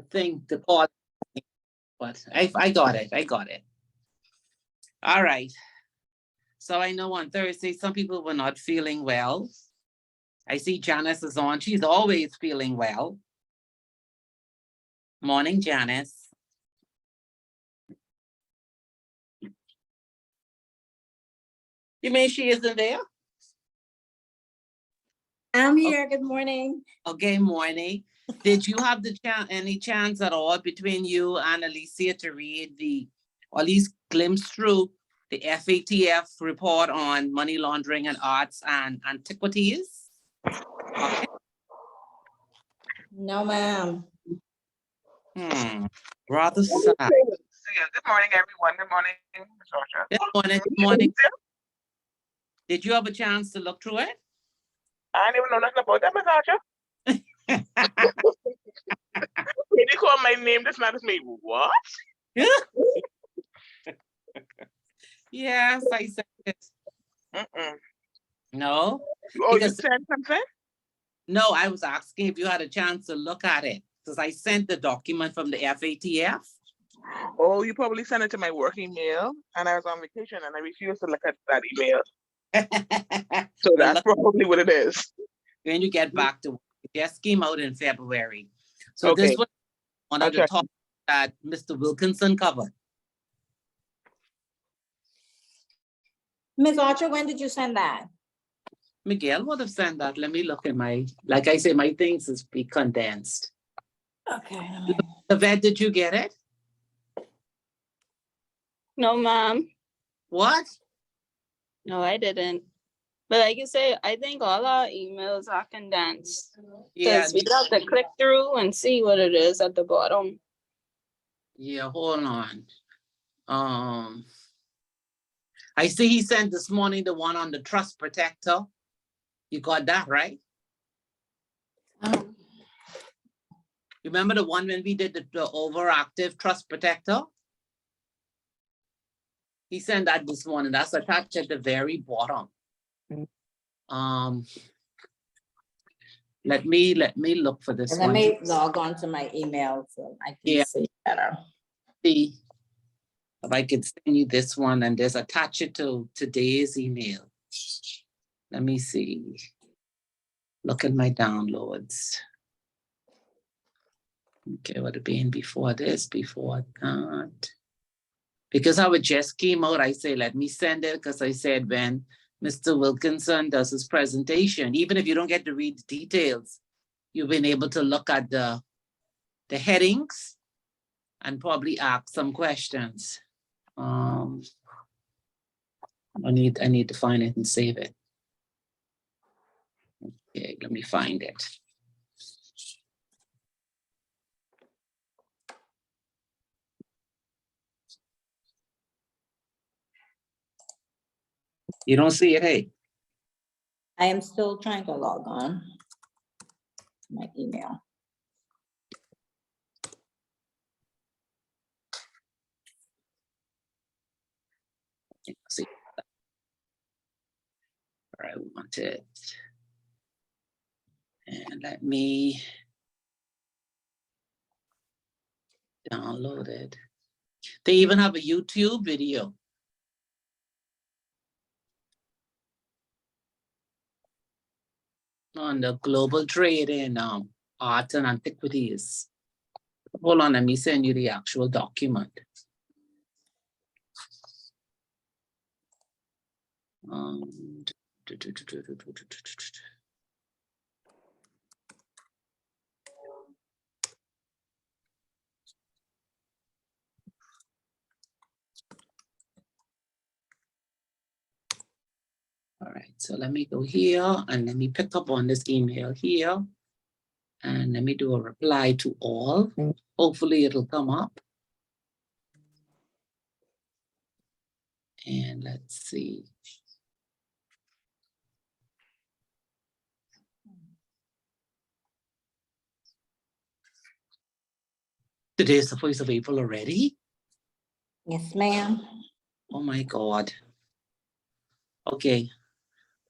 thing to call, but I got it. I got it. All right. So I know on Thursday, some people were not feeling well. I see Janice is on. She's always feeling well. Morning, Janice. You mean she isn't there? I'm here. Good morning. Okay, morning. Did you have any chance at all between you and Alicia to read or at least glimpse through the FATF report on money laundering and arts and antiquities? Okay. No, ma'am. Rather sad. Good morning, everyone. Good morning, Ms. Archer. Good morning. Good morning. Did you have a chance to look through it? I didn't even know nothing about that, Ms. Archer. When you call my name, this matters me. What? Yes, I said it. No. Oh, Because, you said something? no, I was asking if you had a chance to look at it because I sent the document from the FATF. Oh, you probably sent it to my work email, and I was on vacation, and I refused to look at that email. So Well, that's probably what it is. When you get back to work, it just came out in February. So Okay. this was one of the topics that Mr. Wilkinson covered. Ms. Archer, when did you send that? Miguel would have sent that. Let me look at like I say, my things is be condensed. Okay. Yvette, did you get it? No, ma'am. What? No, I didn't. But like you say, I think all our emails are condensed. Yeah. Because we have to click through and see what it is at the bottom. Yeah, hold on. I see he sent this morning the one on the trust protector. You got that, right? Remember the one when we did the overactive trust protector? He sent that this morning. That's attached at the very bottom. Let me look for this Let one. me log on to my email so I can see better. See if I could send you this one and just attach it to today's email. Let me see. Look at my downloads. Okay, would it been before this, before that? Because how it just came out, I say, let me send it, because I said when Mr. Wilkinson does his presentation, even if you don't get to read the details, you've been able to look at the headings and probably ask some questions. I need to find it and save it. Okay, let me find it. You don't see it, hey? I am still trying to log on to my email. See. All right, I want it. And let me download it. They even have a YouTube video. On the global trade in art and antiquities. Hold on, let me send you the actual document. All right, so let me go here and let me pick up on this email here. And let me do a reply to all. Hopefully it'll come up. And let's see. Today is the 1st of April already? Yes, ma'am. Oh my God. Okay,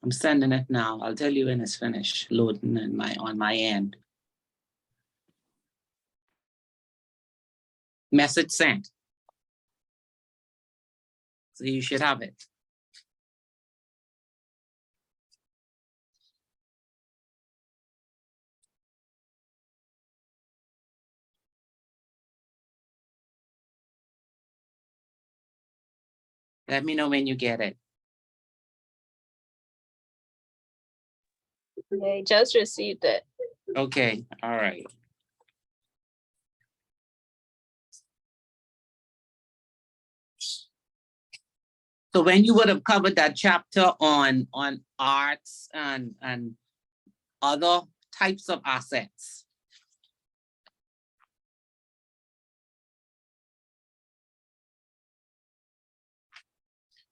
I'm sending it now. I'll tell you when it's finished loading on my end. Message sent. So you should have it. Let me know when you get it. I just received it. Okay, all right. So when you would have covered that chapter on arts and other types of assets.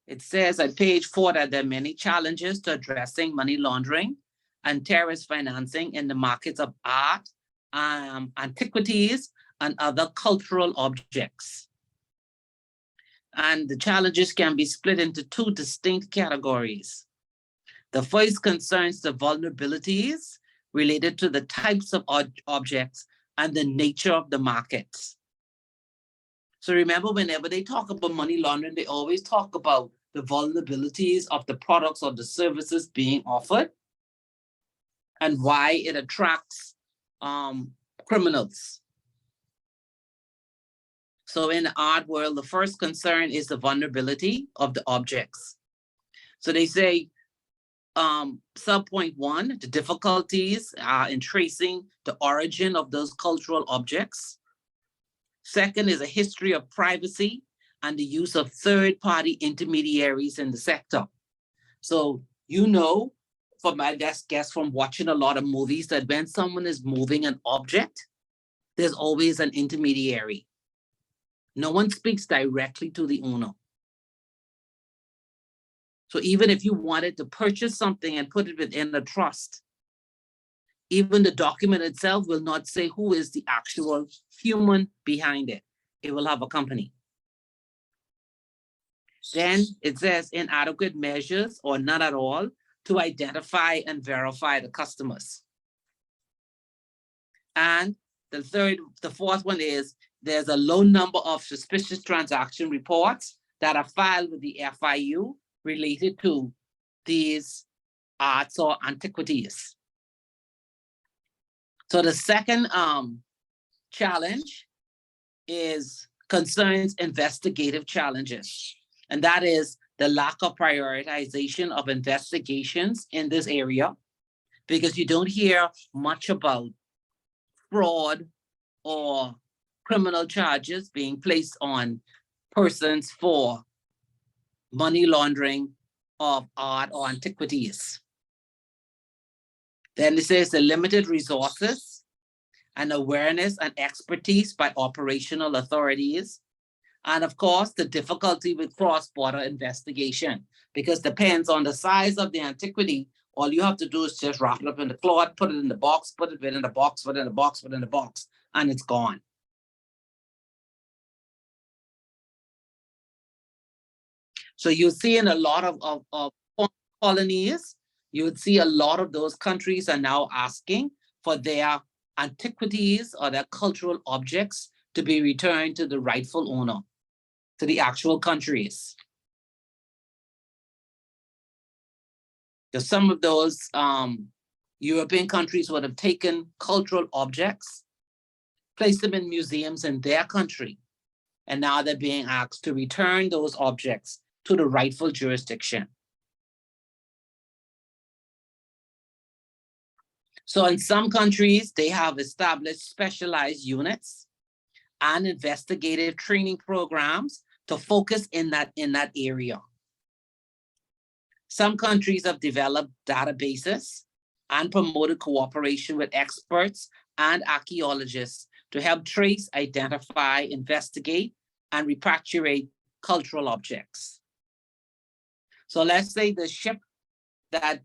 It says at page 4 that there are many challenges to addressing money laundering and terrorist financing in the markets of art, antiquities, and other cultural objects. And the challenges can be split into 2 distinct categories. The first concerns the vulnerabilities related to the types of objects and the nature of the markets. So remember, whenever they talk about money laundering, they always talk about the vulnerabilities of the products or the services being offered and why it attracts criminals. So in the art world, the first concern is the vulnerability of the objects. So they say, sub-point 1, the difficulties in tracing the origin of those cultural objects. Second is a history of privacy and the use of third-party intermediaries in the sector. So, you know, from my guess from watching a lot of movies, that when someone is moving an object, there's always an intermediary. No one speaks directly to the owner. So even if you wanted to purchase something and put it within a trust, even the document itself will not say who is the actual human behind it. It will have a company. Then it says inadequate measures or none at all to identify and verify the customers. And the fourth one is there's a low number of suspicious transaction reports that are filed with the FIU related to these arts or antiquities. So the second challenge concerns investigative challenges, and that is the lack of prioritization of investigations in this area, because you don't hear much about fraud or criminal charges being placed on persons for money laundering of art or antiquities. Then it says the limited resources and awareness and expertise by operational authorities. And of course, the difficulty with cross-border investigation, because depends on the size of the antiquity. All you have to do is just wrap it up in the cloth, put it in the box, put it in the box, put it in the box, put it in the box, and it's gone. So you see in a lot of colonies, you would see a lot of those countries are now asking for their antiquities or their cultural objects to be returned to the rightful owner, to the actual countries. Because some of those European countries would have taken cultural objects, placed them in museums in their country, and now they're being asked to return those objects to the rightful jurisdiction. So in some countries, they have established specialized units and investigative training programs to focus in that area. Some countries have developed databases and promoted cooperation with experts and archaeologists to help trace, identify, investigate, and repatriate cultural objects. So let's say the ship that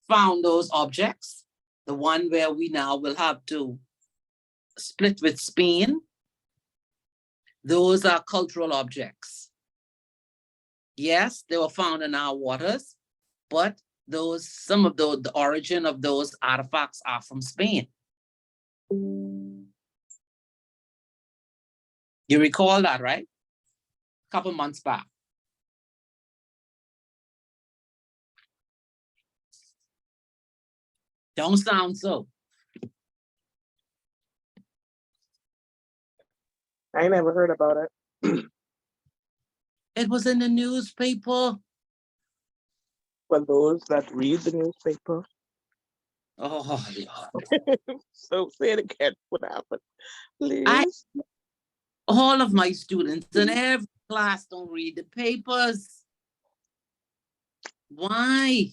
found those objects, the one where we now will have to split with Spain, those are cultural objects. Yes, they were found in our waters, but some of the origin of those artifacts are from Spain. You recall that, right? Couple months back. Don't sound so. I never heard about it. It was in the newspaper. For those that read the newspaper. Oh, Lord. So say it again. What happened? Please. All of my students in every class don't read the papers. Why?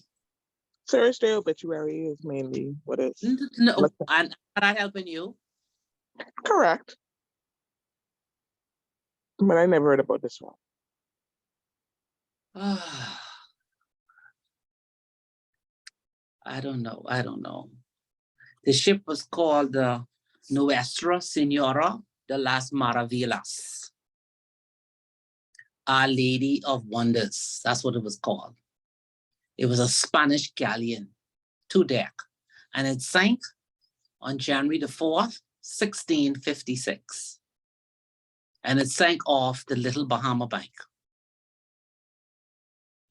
Thursday obituary is mainly what is No, and am I helping you? correct. But I never heard about this one. I don't know. I don't know. The ship was called the Nuestra Senora de las Maravillas. Our Lady of Wonders. That's what it was called. It was a Spanish galleon, 2-deck, and it sank on January the 4th, 1656. And it sank off the Little Bahama Bank.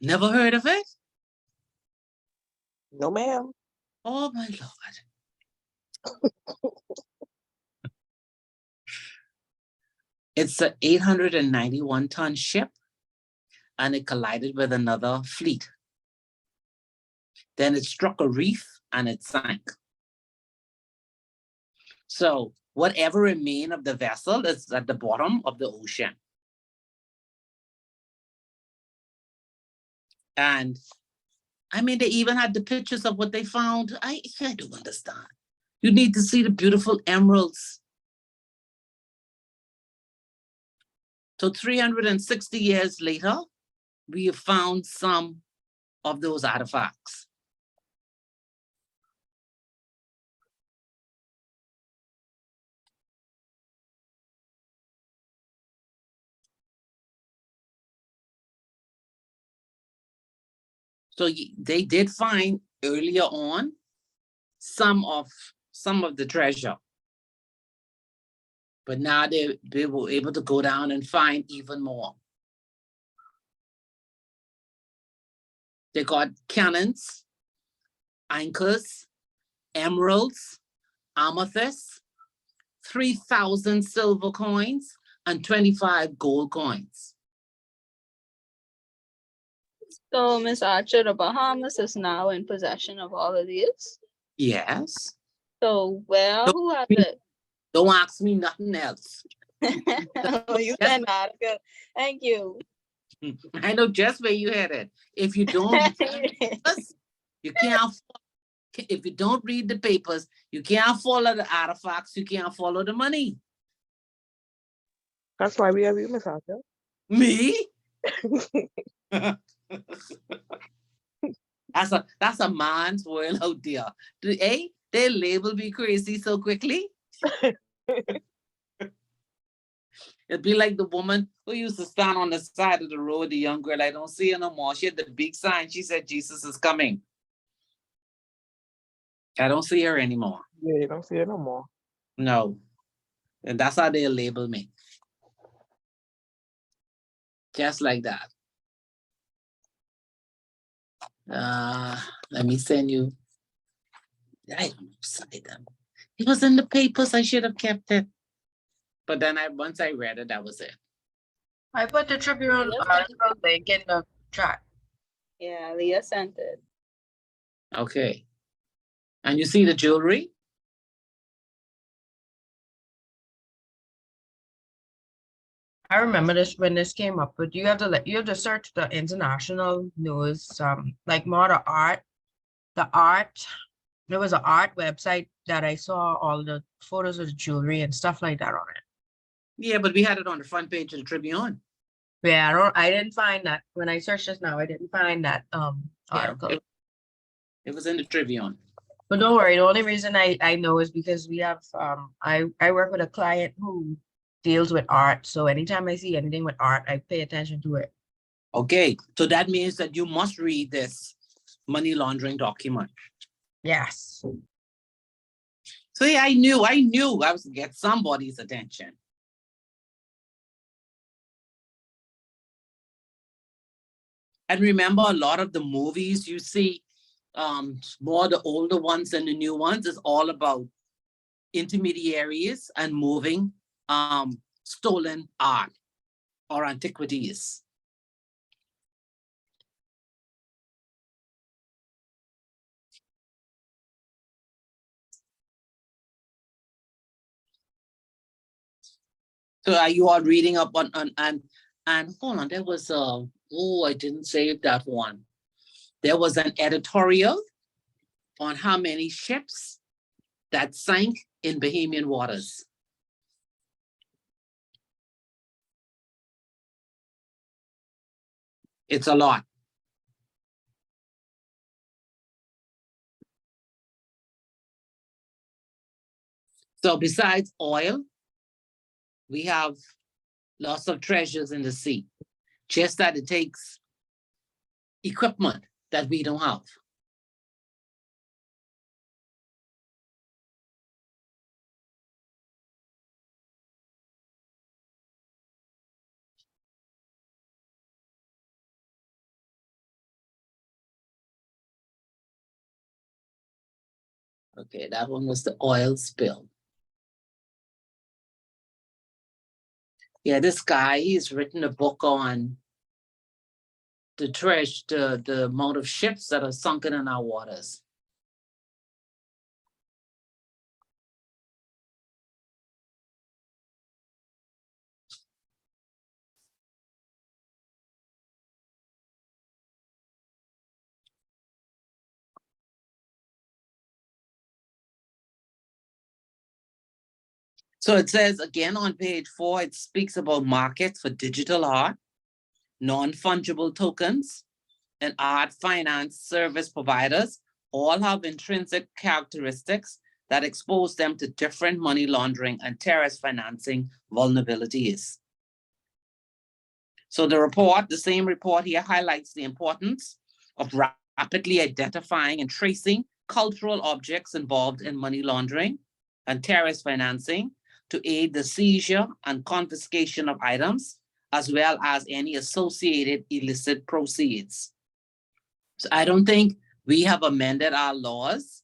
Never heard of it? No, ma'am. Oh my Lord. It's an 891-ton ship, and it collided with another fleet. Then it struck a reef and it sank. So whatever remained of the vessel is at the bottom of the ocean. And I mean, they even had the pictures of what they found. I don't understand. You need to see the beautiful emeralds. So 360 years later, we have found some of those artifacts. So they did find earlier on some of the treasure. But now they were able to go down and find even more. They got cannons, anchors, emeralds, amethysts, 3,000 silver coins, and 25 gold coins. So, Miss Archer, the Bahamas is now in possession of all of these. Yes. So, well, Don't who has be- it? Don't ask me nothing else. Oh, you sent an article. Thank you. I know just where you headed. If you don't read the papers, you can't. If you don't read the papers, you can't follow the artifacts. You can't follow the money. That's why we have you, Miss Arthur. Me? That's a man's world out there. They label me crazy so quickly. It'd be like the woman who used to stand on the side of the road, the young girl. I don't see her no more. She had the big sign. She said, Jesus is coming. I don't see her anymore. Yeah, you don't see it no more. No. And that's how they label me. Just like that. Let me send you. I don't know, cite them. It was in the papers. I should have kept it. But then once I read it, that was it. I put the Tribune Yes, article link in the chat. Yeah, Leah sent it. Okay. And you see the jewelry? I remember this when this came up, but you have to search the international news, like more the art. There was an art website that I saw all the photos of the jewelry and stuff like that on it. Yeah, but we had it on the front page of the Tribune. Yeah, I didn't find that when I searched just now. I didn't find that Yeah, article. it was in the Tribune. But don't worry, the only reason I know is because we have I work with a client who deals with art. So anytime I see anything with art, I pay attention to it. Okay, so that means that you must read this money laundering document. Yes. So yeah, I knew I was gonna get somebody's attention. And remember, a lot of the movies you see, more the older ones than the new ones, is all about intermediaries and moving stolen art or antiquities. So are you all reading up on and hold on, there was a, oh, I didn't save that one. There was an editorial on how many ships that sank in Bahamian waters. It's a lot. So besides oil, we have lots of treasures in the sea, just that it takes equipment that we don't have. Okay, that one was the oil spill. Yeah, this guy, he's written a book on the amount of ships that are sunken in our waters. So it says again on page 4, it speaks about markets for digital art, non-fungible tokens, and art finance service providers all have intrinsic characteristics that expose them to different money laundering and terrorist financing vulnerabilities. So the report, the same report here, highlights the importance of rapidly identifying and tracing cultural objects involved in money laundering and terrorist financing to aid the seizure and confiscation of items, as well as any associated illicit proceeds. So I don't think we have amended our laws,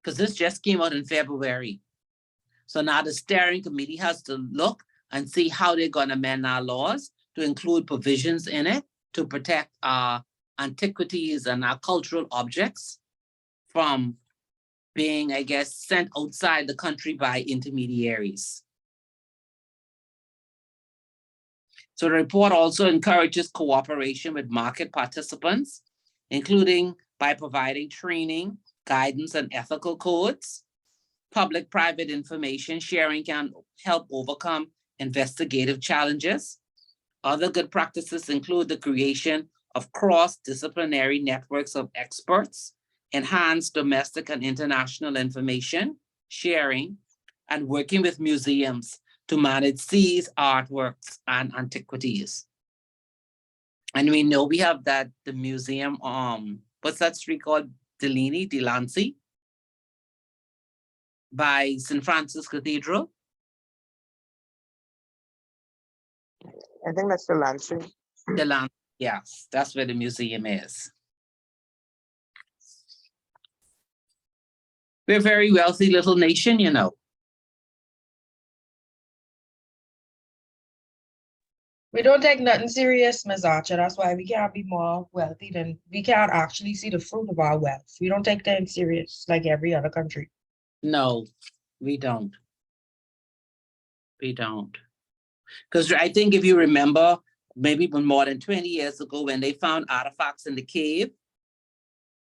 because this just came out in February. So now the steering committee has to look and see how they're going to amend our laws to include provisions in it to protect our antiquities and our cultural objects from being, I guess, sent outside the country by intermediaries. So the report also encourages cooperation with market participants, including by providing training, guidance, and ethical codes. Public-private information sharing can help overcome investigative challenges. Other good practices include the creation of cross-disciplinary networks of experts, enhanced domestic and international information sharing, and working with museums to manage seized artworks and antiquities. And we know we have that, the museum, what's that street called? Delancey by St. Francis Cathedral. I think that's the Lansing. Delancey, yes, that's where the museum is. We're a very wealthy little nation, you know. We don't take nothing serious, Ms. Archer. That's why we can't be more wealthy than we can't actually see the fruit of our wealth. We don't take things serious like every other country. No, we don't. We don't. Because I think if you remember, maybe more than 20 years ago, when they found artifacts in the cave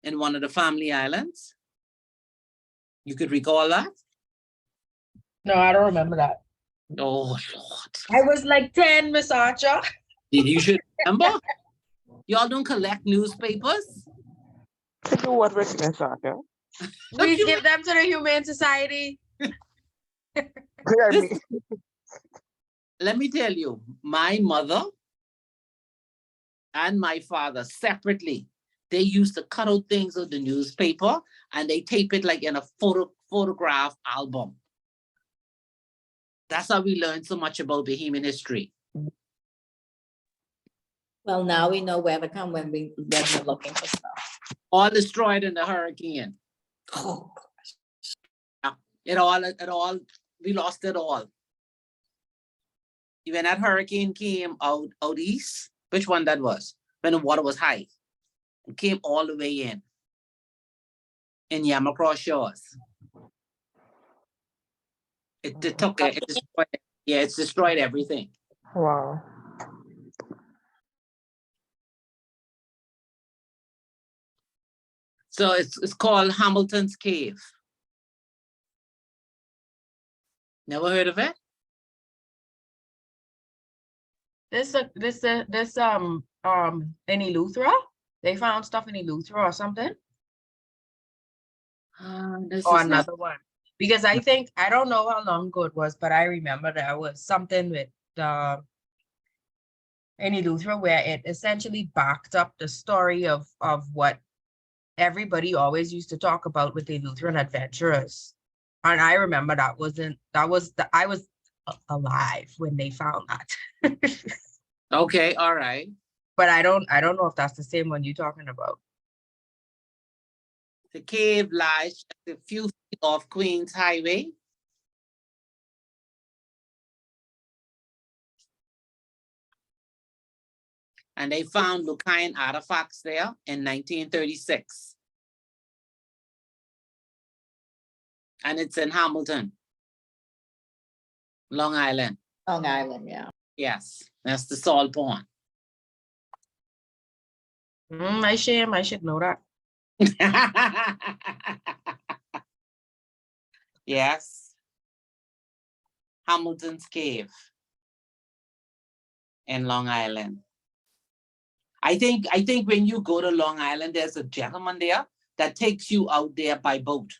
in one of the family islands, you could recall that? No, I don't remember that. Oh, Lord. I was like 10, Miss Archer. You should remember. Y'all don't collect newspapers? To do what with Miss Archer? We give them to the Humane Society. Let me tell you, my mother and my father separately, they used to cut out things of the newspaper and they tape it like in a photograph album. That's how we learned so much about Bahamian history. Well, now we know where to come when we're looking for stuff. All destroyed in the hurricane. Oh, It all, we lost it all. When that hurricane came out east, which one that was? When the water was high. It came all the way in Yamacross Shores. It took it, destroyed, yeah, it's destroyed everything. Wow. So it's called Hamilton's Cave. Never heard of it? This in Eleuthera? They found stuff in Eleuthera or something? This Or is not, another one? Because I think, I don't know how long ago it was, but I remember there was something with in Eleuthera where it essentially backed up the story of what everybody always used to talk about with the Lutheran adventurers. And I remember I was alive when they found that. okay, all right. But I don't know if that's the same one you're talking about. The cave lies just a few feet off Queens Highway. And they found Lucayan artifacts there in 1936. And it's in Hamilton, Long Island. Long Island, yeah. Yes, that's the Salt Pond. I should know that. Yes. Hamilton's Cave in Long Island. I think when you go to Long Island, there's a gentleman there that takes you out there by boat.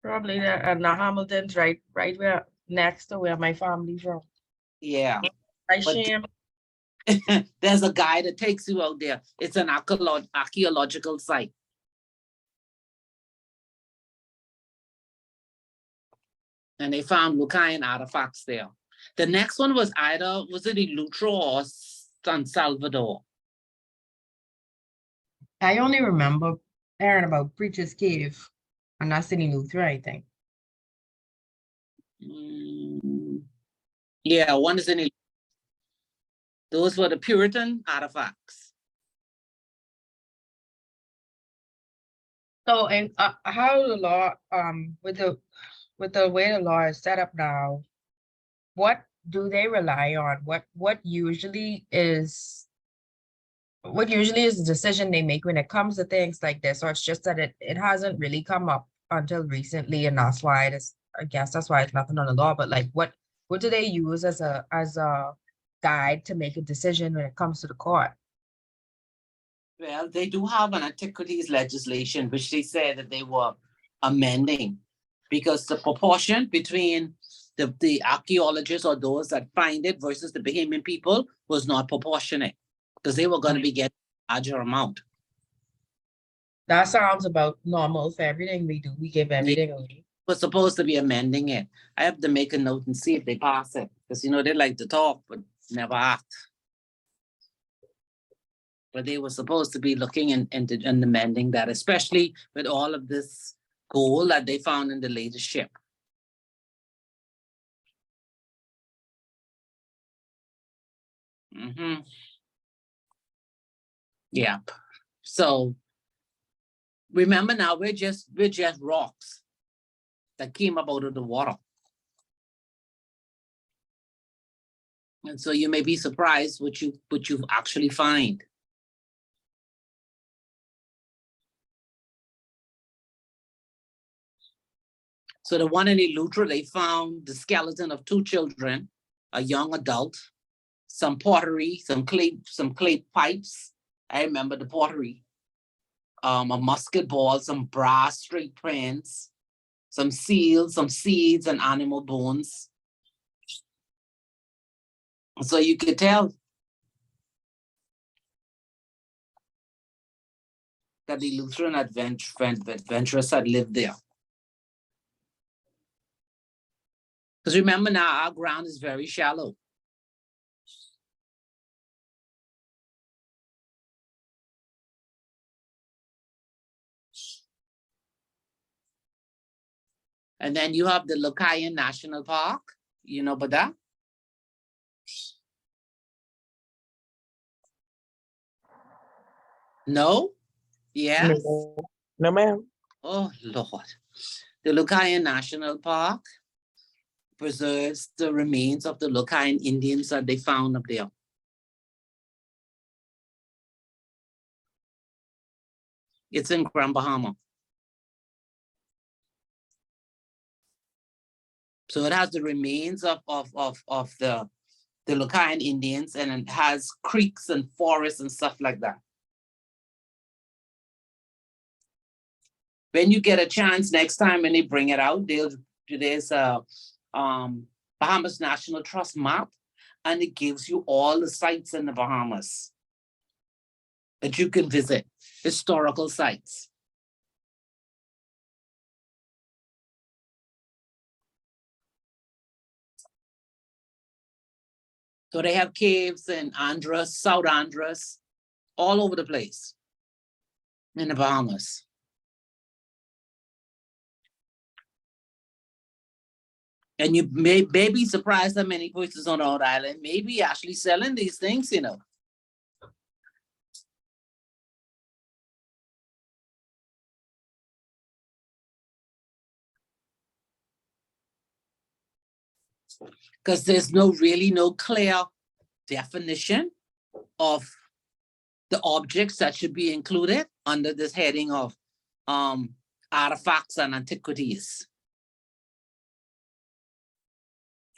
Probably there, and the Hamilton's right where next to where my family from. Yeah. I But- shame. There's a guy that takes you out there. It's an archaeological site. And they found Lucayan artifacts there. The next one was was it Eleuthera or San Salvador? I only remember hearing about Preacher's Cave, and that's in Eleuthera, I think. Yeah, one is in. Those were the Puritan artifacts. So, and how the law, with the way the law is set up now, what do they rely on? What usually is the decision they make when it comes to things like this? Or it's just that it hasn't really come up until recently, and that's why I guess that's why it's nothing on the law. But like, what do they use as a guide to make a decision when it comes to the court? Well, they do have an antiquities legislation, which they said that they were amending, because the proportion between the archaeologists or those that find it versus the Bahamian people was not proportionate, because they were going to be getting a larger amount. That sounds about normal for everything we do. We give everything away. We're supposed to be amending it. I have to make a note and see if they pass it, because they like to talk but never act. But they were supposed to be looking into amending that, especially with all of this gold that they found in the latest ship. Yep. So remember now, we're just rocks that came up out of the water. And so you may be surprised what you actually find. So the one in Eleuthera, they found the skeleton of 2 children, a young adult, some pottery, some clay pipes. I remember the pottery. A musket ball, some brass straight prints, some seals, some seeds, and animal bones. So you could tell that the Lutheran adventurers had lived there. Because remember now, our ground is very shallow. And then you have the Lucayan National Park, you know about that? No? Yes? No, no, ma'am. Oh, Lord. The Lucayan National Park preserves the remains of the Lucayan Indians that they found up there. It's in Grand Bahama. So it has the remains of the Lucayan Indians, and it has creeks and forests and stuff like that. When you get a chance next time when they bring it out, there's a Bahamas National Trust map, and it gives you all the sites in the Bahamas that you can visit, historical sites. So they have caves in Andros, South Andros, all over the place in the Bahamas. And you may be surprised that many places on Rhode Island may be actually selling these things, you know. Because there's really no clear definition of the objects that should be included under this heading of artifacts and antiquities.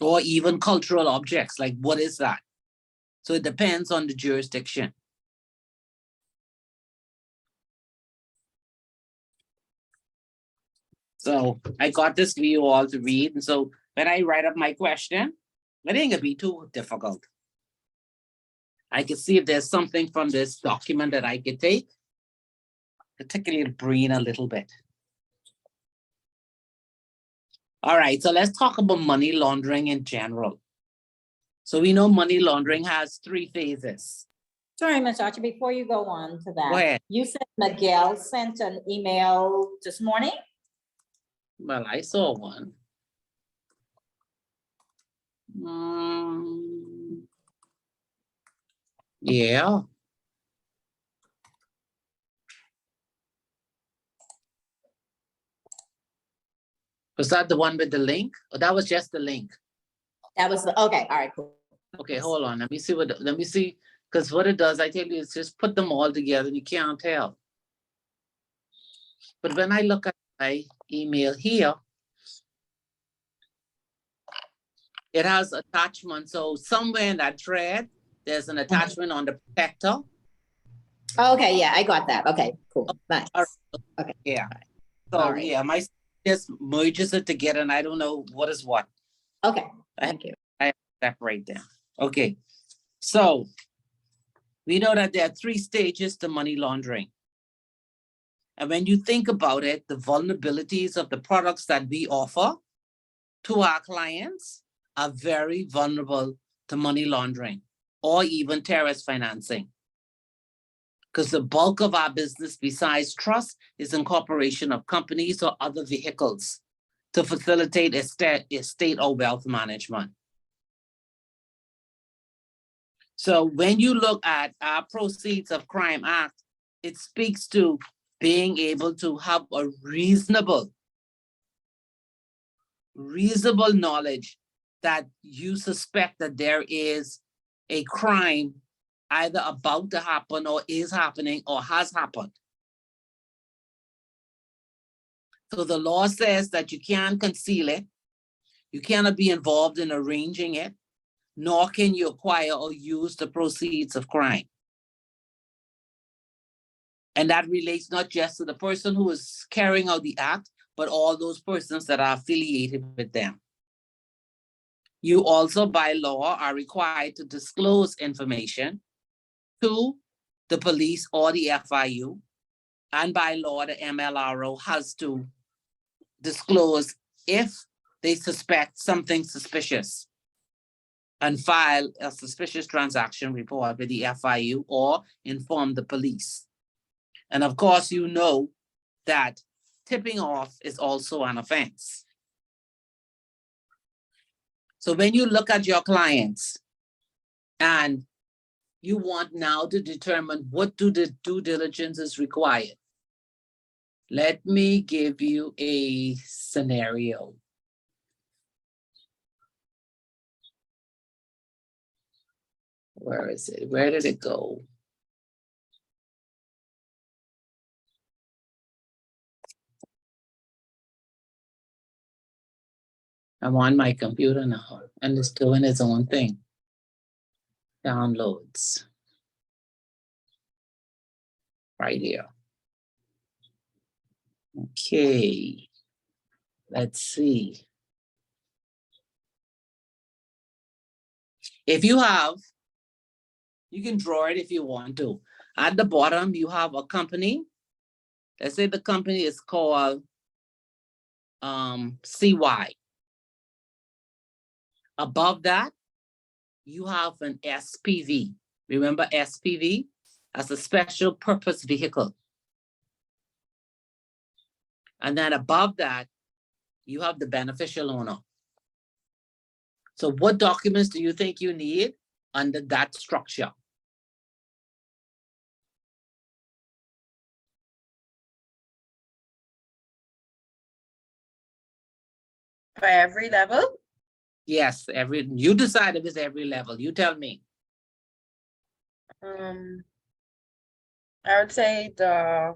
Or even cultural objects, like what is that? So it depends on the jurisdiction. So I got this for you all to read. And so when I write up my question, it ain't gonna be too difficult. I can see if there's something from this document that I could take, particularly to brain a little bit. All right, so let's talk about money laundering in general. So we know money laundering has 3 phases. Sorry, Ms. Archer, before you go on to that. Go ahead. You said Miguel sent an email this morning? Well, I saw one. Yeah. Was that the one with the link? Or that was just the link? That was the, okay, all right, cool. Okay, hold on. Let me see, because what it does, I tell you, it's just put them all together and you can't tell. But when I look at my email here, it has attachment. So somewhere in that thread, there's an attachment on the protector. Okay, yeah, I got that. Okay, cool, nice. All right. Yeah. So All right. yeah, my just merges it together and I don't know what is what. Okay, thank you. Separate them. Okay. So we know that there are 3 stages to money laundering. And when you think about it, the vulnerabilities of the products that we offer to our clients are very vulnerable to money laundering or even terrorist financing. Because the bulk of our business besides trust is incorporation of companies or other vehicles to facilitate estate or wealth management. So when you look at our Proceeds of Crime Act, it speaks to being able to have a reasonable knowledge that you suspect that there is a crime either about to happen or is happening or has happened. So the law says that you can't conceal it. You cannot be involved in arranging it, nor can you acquire or use the proceeds of crime. And that relates not just to the person who is carrying out the act, but all those persons that are affiliated with them. You also, by law, are required to disclose information to the police or the FIU. And by law, the MLRO has to disclose if they suspect something suspicious and file a suspicious transaction report with the FIU or inform the police. And of course, you know that tipping off is also an offense. So when you look at your clients and you want now to determine what do the due diligence is required. Let me give you a scenario. Where is it? Where did it go? I'm on my computer now and it's doing its own thing. Downloads. Right here. Okay. Let's see. If you have, you can draw it if you want to. At the bottom, you have a company. Let's say the company is called CY. Above that, you have an SPV. Remember SPV as a special purpose vehicle. And then above that, you have the beneficial owner. So what documents do you think you need under that structure? For every level? Yes, you decide if it's every level. You tell me. I would say the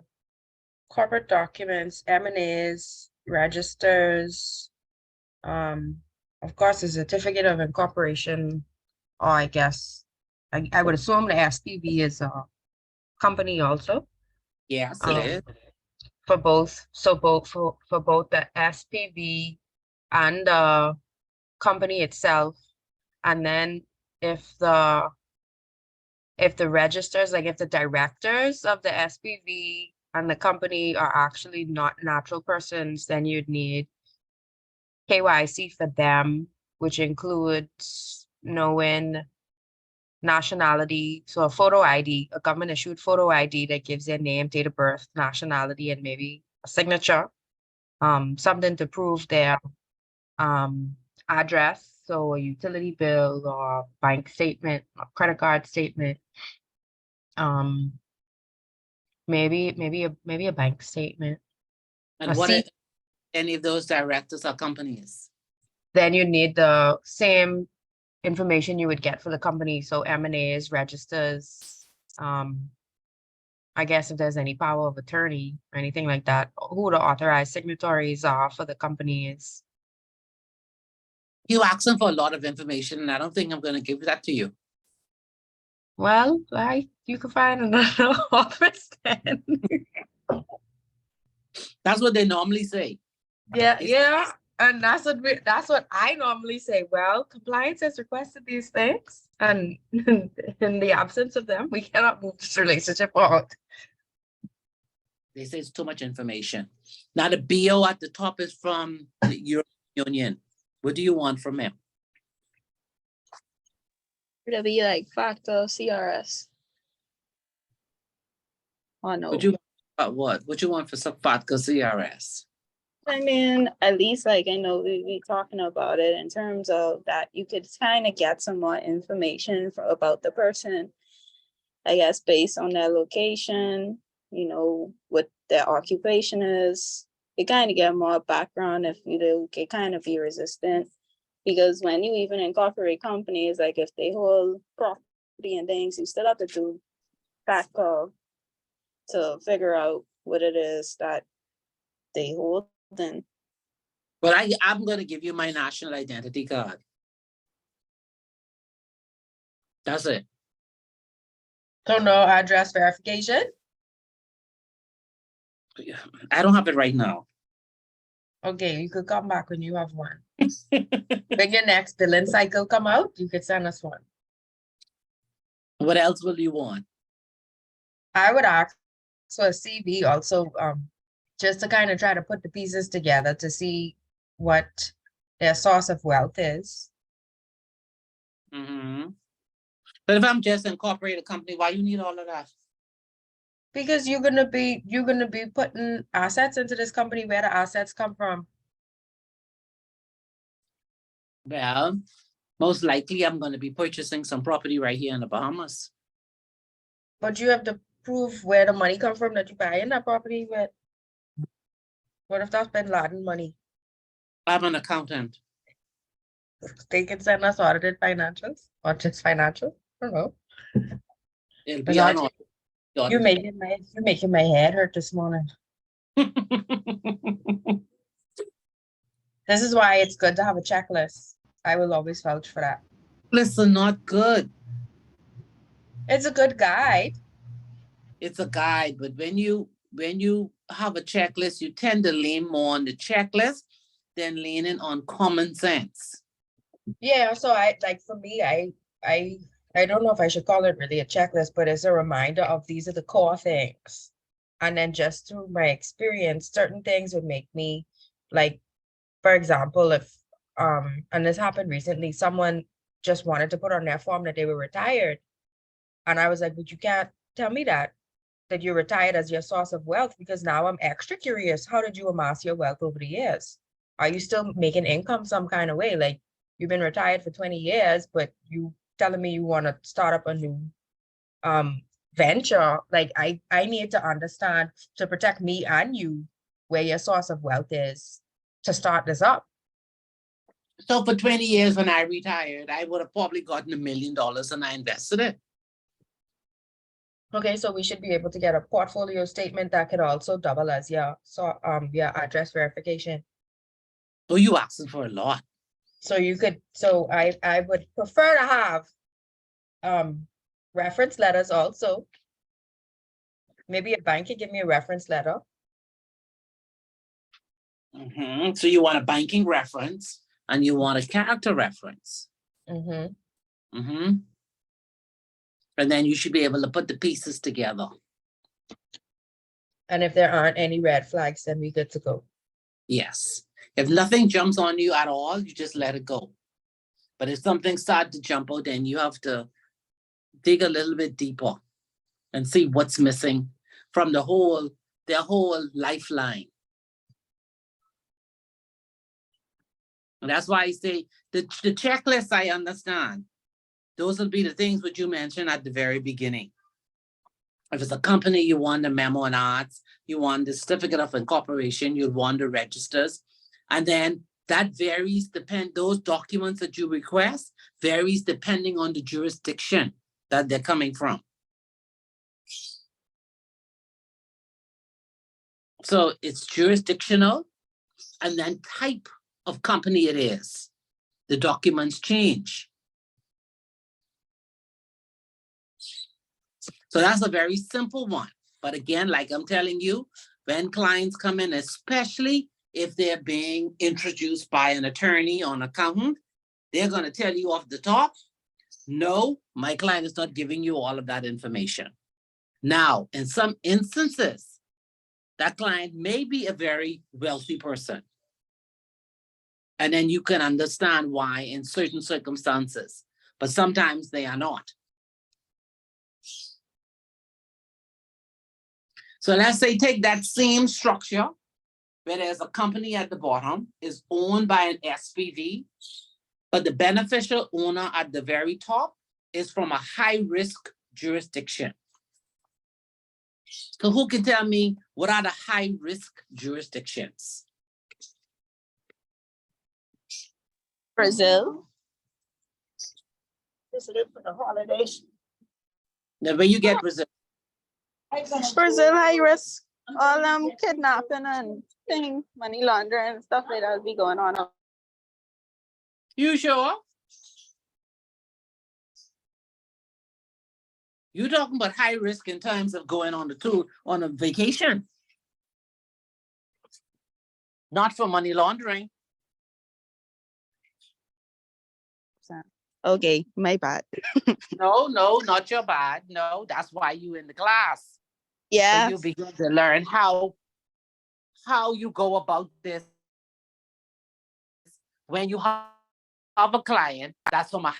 corporate documents, M&As, registers, of course, a certificate of incorporation, or I guess, I would assume the SPV is a company also. Yes, it is. For both, so for both the SPV and the company itself. And then if the registers, like if the directors of the SPV and the company are actually not natural persons, then you'd need KYC for them, which includes knowing nationality, so a photo ID, a government issued photo ID that gives their name, date of birth, nationality, and maybe a signature, something to prove their address, so a utility bill or bank statement, or credit card statement, maybe a bank statement. And what if any of those directors are companies? Then you need the same information you would get for the company, so M&As, registers, I guess if there's any power of attorney or anything like that, who the authorized signatories are for the companies. You asking for a lot of information, and I don't think I'm going to give that to you. Well, you can find another office then. That's what they normally say. Yeah, and that's what I normally say. Well, compliance has requested these things, and in the absence of them, we cannot move this relationship forward. They say it's too much information. Now the BO at the top is from the European Union. What do you want from him? It'll be like FACTA, CRS. Oh no. What you want? What? What you want for FATCA CRS? I mean, at least like I know we be talking about it in terms of that you could kind of get some more information about the person, I guess, based on their location, you know, what their occupation is. You kind of get more background if you do, can kind of be resistant. Because when you even incorporate companies, like if they hold property and things, you still have to do FATCA to figure out what it is that they hold. Then, But I'm going to give you my national identity card. That's it. So no address verification? I don't have it right now. Okay, you could come back when you have one. When your next billing cycle come out, you could send us one. What else will you want? I would ask for a CV also, just to kind of try to put the pieces together to see what their source of wealth is. Mm-hmm. But if I'm just incorporated company, why you need all of that? Because you're gonna be putting assets into this company. Where the assets come from? Well, most likely I'm gonna be purchasing some property right here in the Bahamas. But you have to prove where the money come from that you buy in that property with. What if that's Bin Laden money? I'm an accountant. They can send us audited financials or just financial. I don't know. It'll But be on. aren't You making my head hurt this morning. This is why it's good to have a checklist. I will always vouch for that. Listen, not good. It's a good guide. It's a guide, but when you have a checklist, you tend to lean more on the checklist than leaning on common sense. Yeah, so for me, I don't know if I should call it really a checklist, but it's a reminder of these are the core things. And then just through my experience, certain things would make me like, for example, if and this happened recently, someone just wanted to put on their form that they were retired. And I was like, but you can't tell me that you're retired as your source of wealth, because now I'm extra curious. How did you amass your wealth over the years? Are you still making income some kind of way? Like, you've been retired for 20 years, but you telling me you want to start up a new venture. Like, I need to understand, to protect me and you, where your source of wealth is to start this up. So for 20 years when I retired, I would have probably gotten $1 million and I invested it. Okay, so we should be able to get a portfolio statement that could also double as your address verification. Oh, you asking for a lot. So you could, so I would prefer to have reference letters also. Maybe a bank could give me a reference letter. So you want a banking reference and you want a character reference. Mm-hmm. And then you should be able to put the pieces together. And if there aren't any red flags, then we good to go. Yes. If nothing jumps on you at all, you just let it go. But if something starts to jump out, then you have to dig a little bit deeper and see what's missing from their whole lifeline. And that's why I say the checklist, I understand. Those will be the things that you mentioned at the very beginning. If it's a company, you want the memo and arts, you want the certificate of incorporation, you want the registers. And then that varies, those documents that you request varies depending on the jurisdiction that they're coming from. So it's jurisdictional and then type of company it is. The documents change. So that's a very simple one. But again, like I'm telling you, when clients come in, especially if they're being introduced by an attorney or an accountant, they're going to tell you off the top, no, my client is not giving you all of that information. Now, in some instances, that client may be a very wealthy person. And then you can understand why in certain circumstances, but sometimes they are not. So let's say take that same structure where there's a company at the bottom is owned by an SPV, but the beneficial owner at the very top is from a high-risk jurisdiction. So who can tell me what are the high-risk jurisdictions? Brazil. Visited for the holidays. Now, where you get Brazil? Brazil high risk. All kidnapping and money laundering and stuff like that will be going on. You sure? You're talking about high risk in terms of going on the tour, on a vacation. Not for money laundering. Okay, my bad. No, not your bad. No, that's why you in the class. Yeah. So you begin to learn how you go about this when you have a client that's from a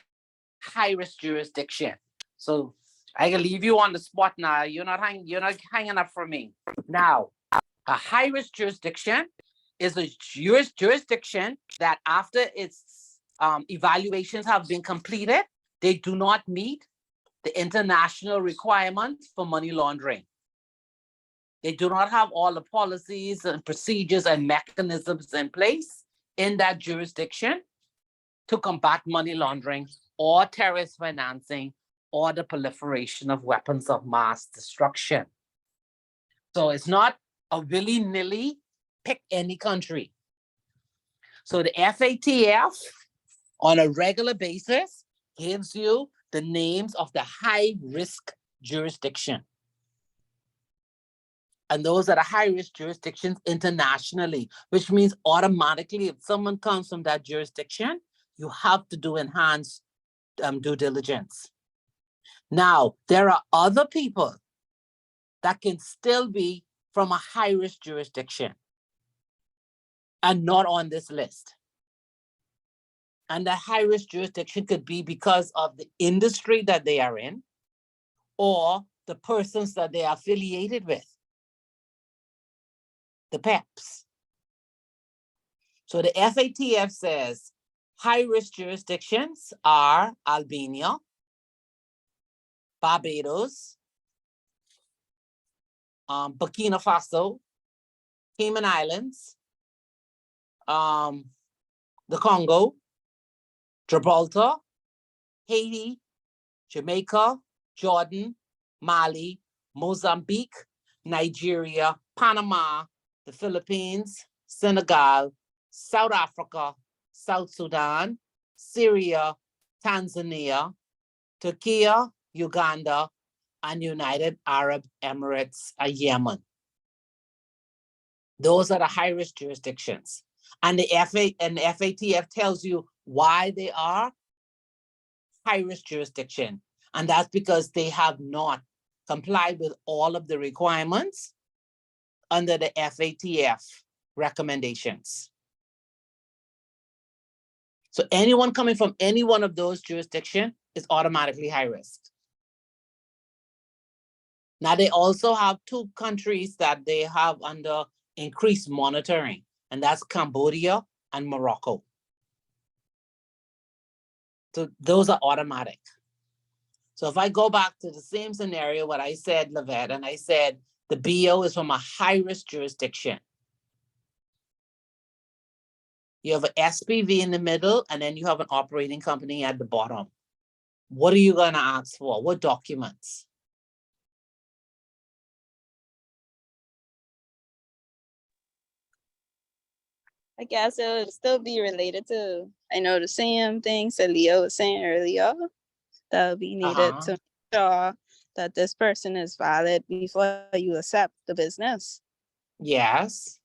high-risk jurisdiction. So I can leave you on the spot now. You're not hanging up for me. Now, a high-risk jurisdiction is a jurisdiction that after it's evaluations have been completed, they do not meet the international requirements for money laundering. They do not have all the policies and procedures and mechanisms in place in that jurisdiction to combat money laundering or terrorist financing or the proliferation of weapons of mass destruction. So it's not a willy-nilly pick any country. So the FATF on a regular basis gives you the names of the high-risk jurisdiction. And those are the high-risk jurisdictions internationally, which means automatically if someone comes from that jurisdiction, you have to do enhanced due diligence. Now, there are other people that can still be from a high-risk jurisdiction and not on this list. And the high-risk jurisdiction could be because of the industry that they are in or the persons that they are affiliated with, the PEPs. So the FATF says high-risk jurisdictions are Albania, Barbados, Burkina Faso, Cayman Islands, the Congo, Gibraltar, Haiti, Jamaica, Jordan, Mali, Mozambique, Nigeria, Panama, the Philippines, Senegal, South Africa, South Sudan, Syria, Tanzania, Turkey, Uganda, and United Arab Emirates, Yemen. Those are the high-risk jurisdictions. And the FATF tells you why they are high-risk jurisdiction. And that's because they have not complied with all of the requirements under the FATF recommendations. So anyone coming from any one of those jurisdictions is automatically high risk. Now, they also have two countries that they have under increased monitoring, and that's Cambodia and Morocco. So those are automatic. So if I go back to the same scenario, what I said, Lavette, and I said the BO is from a high-risk jurisdiction. You have an SPV in the middle, and then you have an operating company at the bottom. What are you going to ask for? What documents? I guess it would still be related to, I know the same things that Leo was saying earlier, that would be needed to make sure that this person is valid before you accept the business. Yes.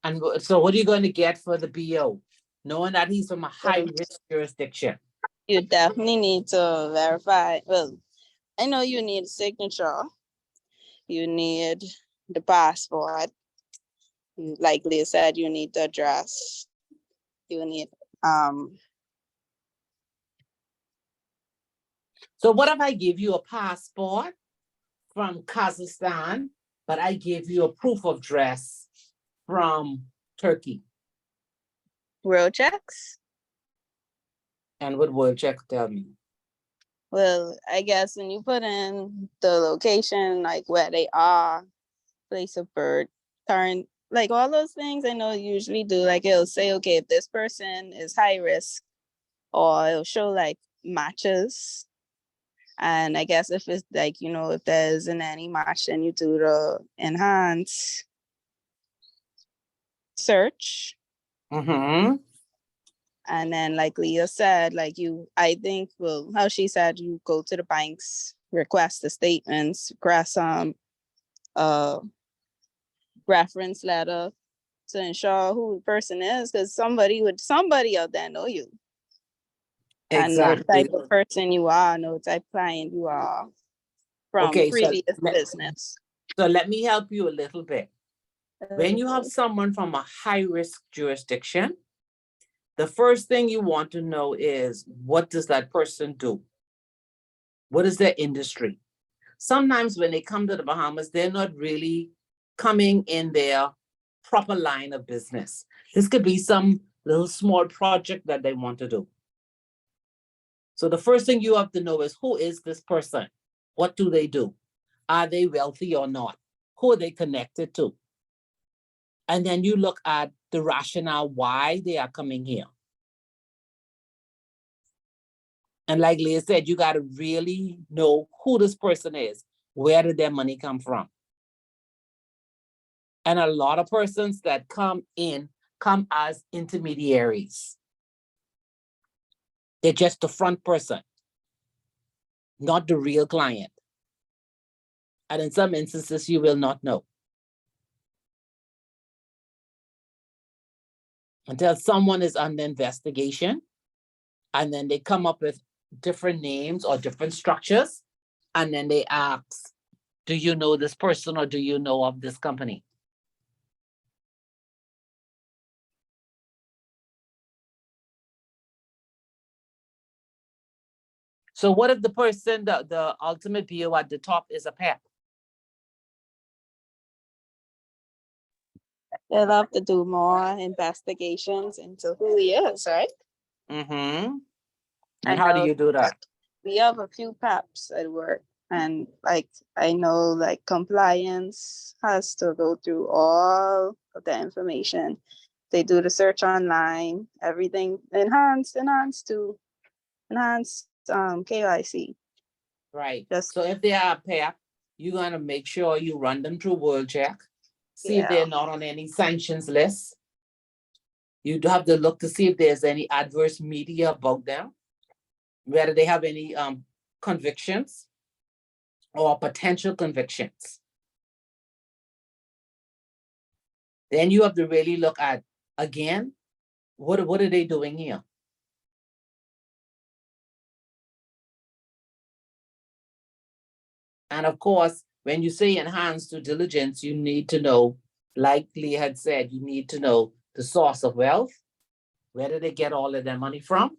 And so what are you going to get for the BO? Knowing that he's from a high-risk jurisdiction. You definitely need to verify. Well, I know you need a signature. You need the passport. Like Leah said, you need the address. You need So what if I give you a passport from Kazakhstan, but I give you a proof of address from Turkey? world checks? And what will check tell me? Well, I guess when you put in the location, like where they are, place of birth, current, like all those things I know you usually do, like it'll say, okay, if this person is high risk, or it'll show like matches. And I guess if it's like, you know, if there isn't any match, then you do the enhance search. Mm-hmm. And then like Leah said, like I think, well, how she said, you go to the banks, request the statements, request reference letter to ensure who the person is, because somebody out there know you. And know the type of person you are, know the type of client you are from previous business. So let me help you a little bit. When you have someone from a high-risk jurisdiction, the first thing you want to know is, what does that person do? What is their industry? Sometimes when they come to the Bahamas, they're not really coming in their proper line of business. This could be some little small project that they want to do. So the first thing you have to know is, who is this person? What do they do? Are they wealthy or not? Who are they connected to? And then you look at the rationale why they are coming here. And like Leah said, you got to really know who this person is. Where did their money come from? And a lot of persons that come as intermediaries. They're just the front person, not the real client. And in some instances, you will not know until someone is under investigation, and then they come up with different names or different structures, and then they ask, do you know this person or do you know of this company? So what if the person, the ultimate view at the top is a PEP? They'll have to do more investigations into who he is, right? Mm-hmm. I And how do know you do that? we have a few PAPs at work, and like I know like compliance has to go through all of the information. They do the search online, everything enhanced KYC. Right. Just So if they are a PEP, you're gonna make sure you run them through WorldCheck. See if Yeah. they're not on any sanctions list. You do have to look to see if there's any adverse media about them, whether they have any convictions or potential convictions. Then you have to really look at, again, what are they doing here? And of course, when you say enhanced due diligence, you need to know, like Lee had said, you need to know the source of wealth, where did they get all of their money from,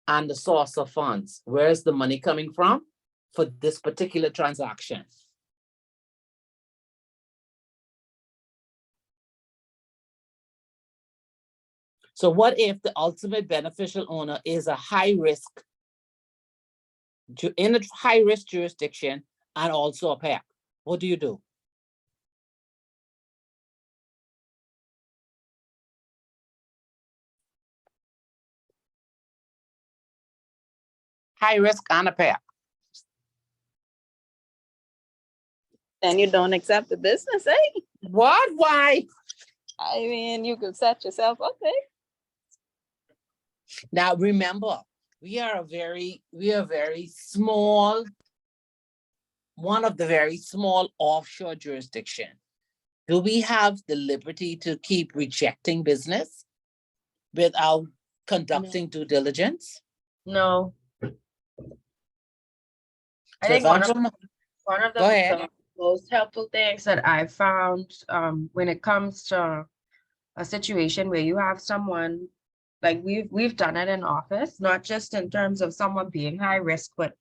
and the source of funds. Where's the money coming from for this particular transaction? So what if the ultimate beneficial owner is a high risk, in a high risk jurisdiction and also a PEP? What do you do? High risk and a PEP. and you don't accept the business, eh? What? Why? I mean, you could set yourself up, eh? Now remember, we are very small, one of the very small offshore jurisdiction. Do we have the liberty to keep rejecting business without conducting due diligence? No. I So think if I'm from- one of Go ahead. the most helpful things that I've found when it comes to a situation where you have someone, like we've done it in office, not just in terms of someone being high risk, but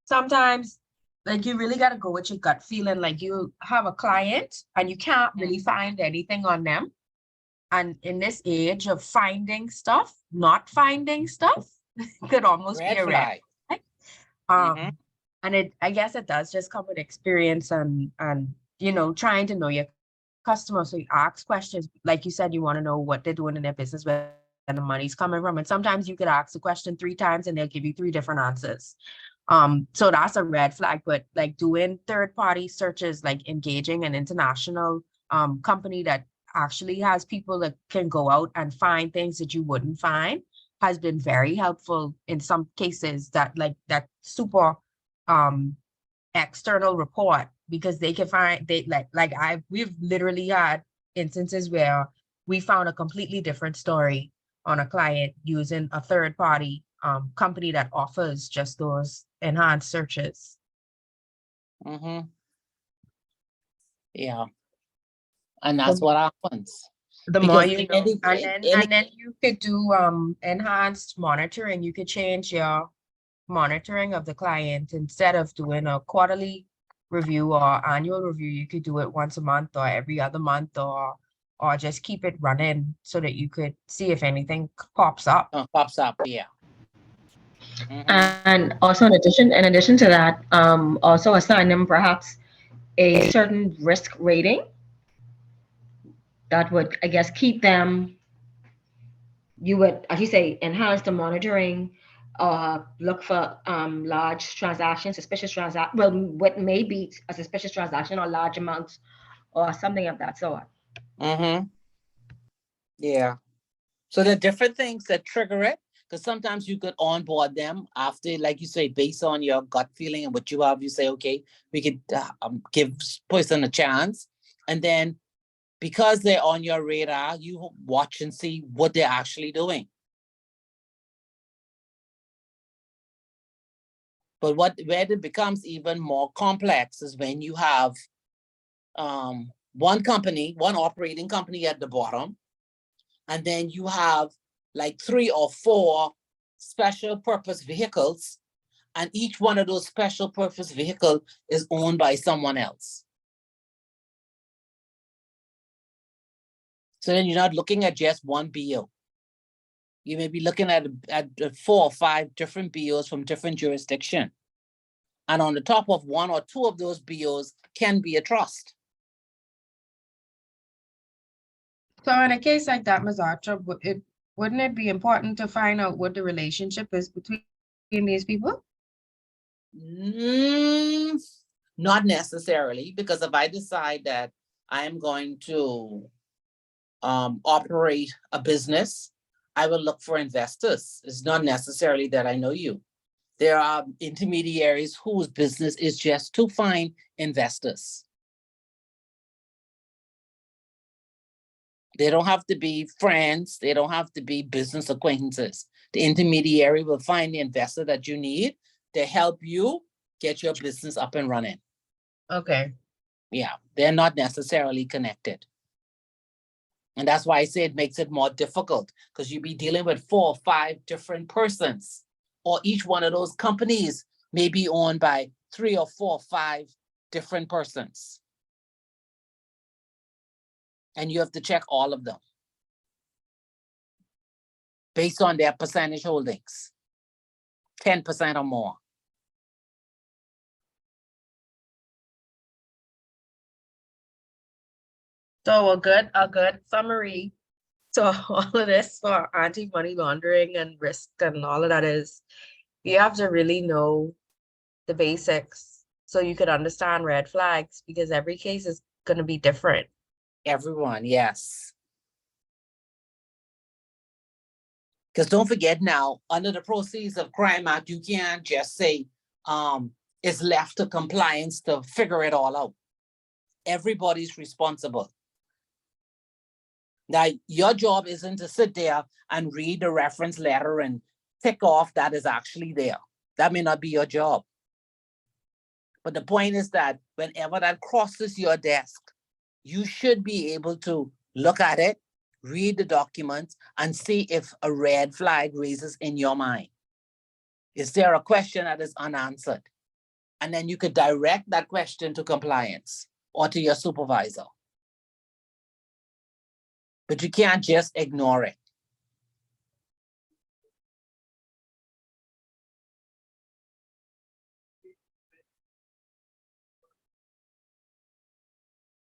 sometimes like you really got to go with your gut feeling. Like you have a client and you can't really find anything on them. And in this age of finding stuff, not finding stuff could almost be Red a red flag. flag. Mhm. And I guess it does just come with experience and you know, trying to know your customer. So you ask questions, like you said, you want to know what they're doing in their business, where the money's coming from. And sometimes you could ask the question 3 times and they'll give you 3 different answers. So that's a red flag. But like doing third-party searches, like engaging an international company that actually has people that can go out and find things that you wouldn't find, has been very helpful in some cases. That like that super external report, because they can find, we've literally had instances where we found a completely different story on a client using a third party company that offers just those enhanced searches. Mm-hmm. Yeah. And that's what happens. The more Because you know, and then you could do enhanced monitoring. You could change your monitoring of the client. Instead of doing a quarterly review or annual review, you could do it once a month or every other month, or or just keep it running so that you could see if anything pops up? Pops up, yeah. Mhm. And also in addition to that, also assign them perhaps a certain risk rating that would, I guess, keep them, you would, as you say, enhance the monitoring, look for large transactions, suspicious well, what may be a suspicious transaction or large amounts or something of that sort. Mm-hmm. Yeah. So there are different things that trigger it, because sometimes you could onboard them after, like you say, based on your gut feeling and what you have, you say, okay, we could give person a chance. And then because they're on your radar, you watch and see what they're actually doing. But where it becomes even more complex is when you have one operating company at the bottom, and then you have like 3 or 4 special purpose vehicles, and each one of those special purpose vehicle is owned by someone else. So then you're not looking at just one BO. You may be looking at 4 or 5 different BOs from different jurisdictions. And on the top of 1 or 2 of those BOs can be a trust. So in a case like that, Ms. Archer, wouldn't it be important to find out what the relationship is between these people? Not necessarily, because if I decide that I am going to operate a business, I will look for investors. It's not necessarily that I know you. There are intermediaries whose business is just to find investors. They don't have to be friends. They don't have to be business acquaintances. The intermediary will find the investor that you need to help you get your business up and running. Okay. Yeah, they're not necessarily connected. And that's why I say it makes it more difficult, because you'll be dealing with 4 or 5 different persons, or each one of those companies may be owned by 3 or 4 or 5 different persons. And you have to check all of them based on their percentage holdings, 10% or more. So a good summary to all of this for anti-money laundering and risk and all of that is you have to really know the basics so you could understand red flags, because every case is going to be different. Everyone, yes. Because don't forget now, under the Proceeds of Crime Act, you can't just say it's left to compliance to figure it all out. Everybody's responsible. Now, your job isn't to sit there and read the reference letter and tick off that is actually there. That may not be your job. But the point is that whenever that crosses your desk, you should be able to look at it, read the documents, and see if a red flag raises in your mind. Is there a question that is unanswered? And then you could direct that question to compliance or to your supervisor. But you can't just ignore it.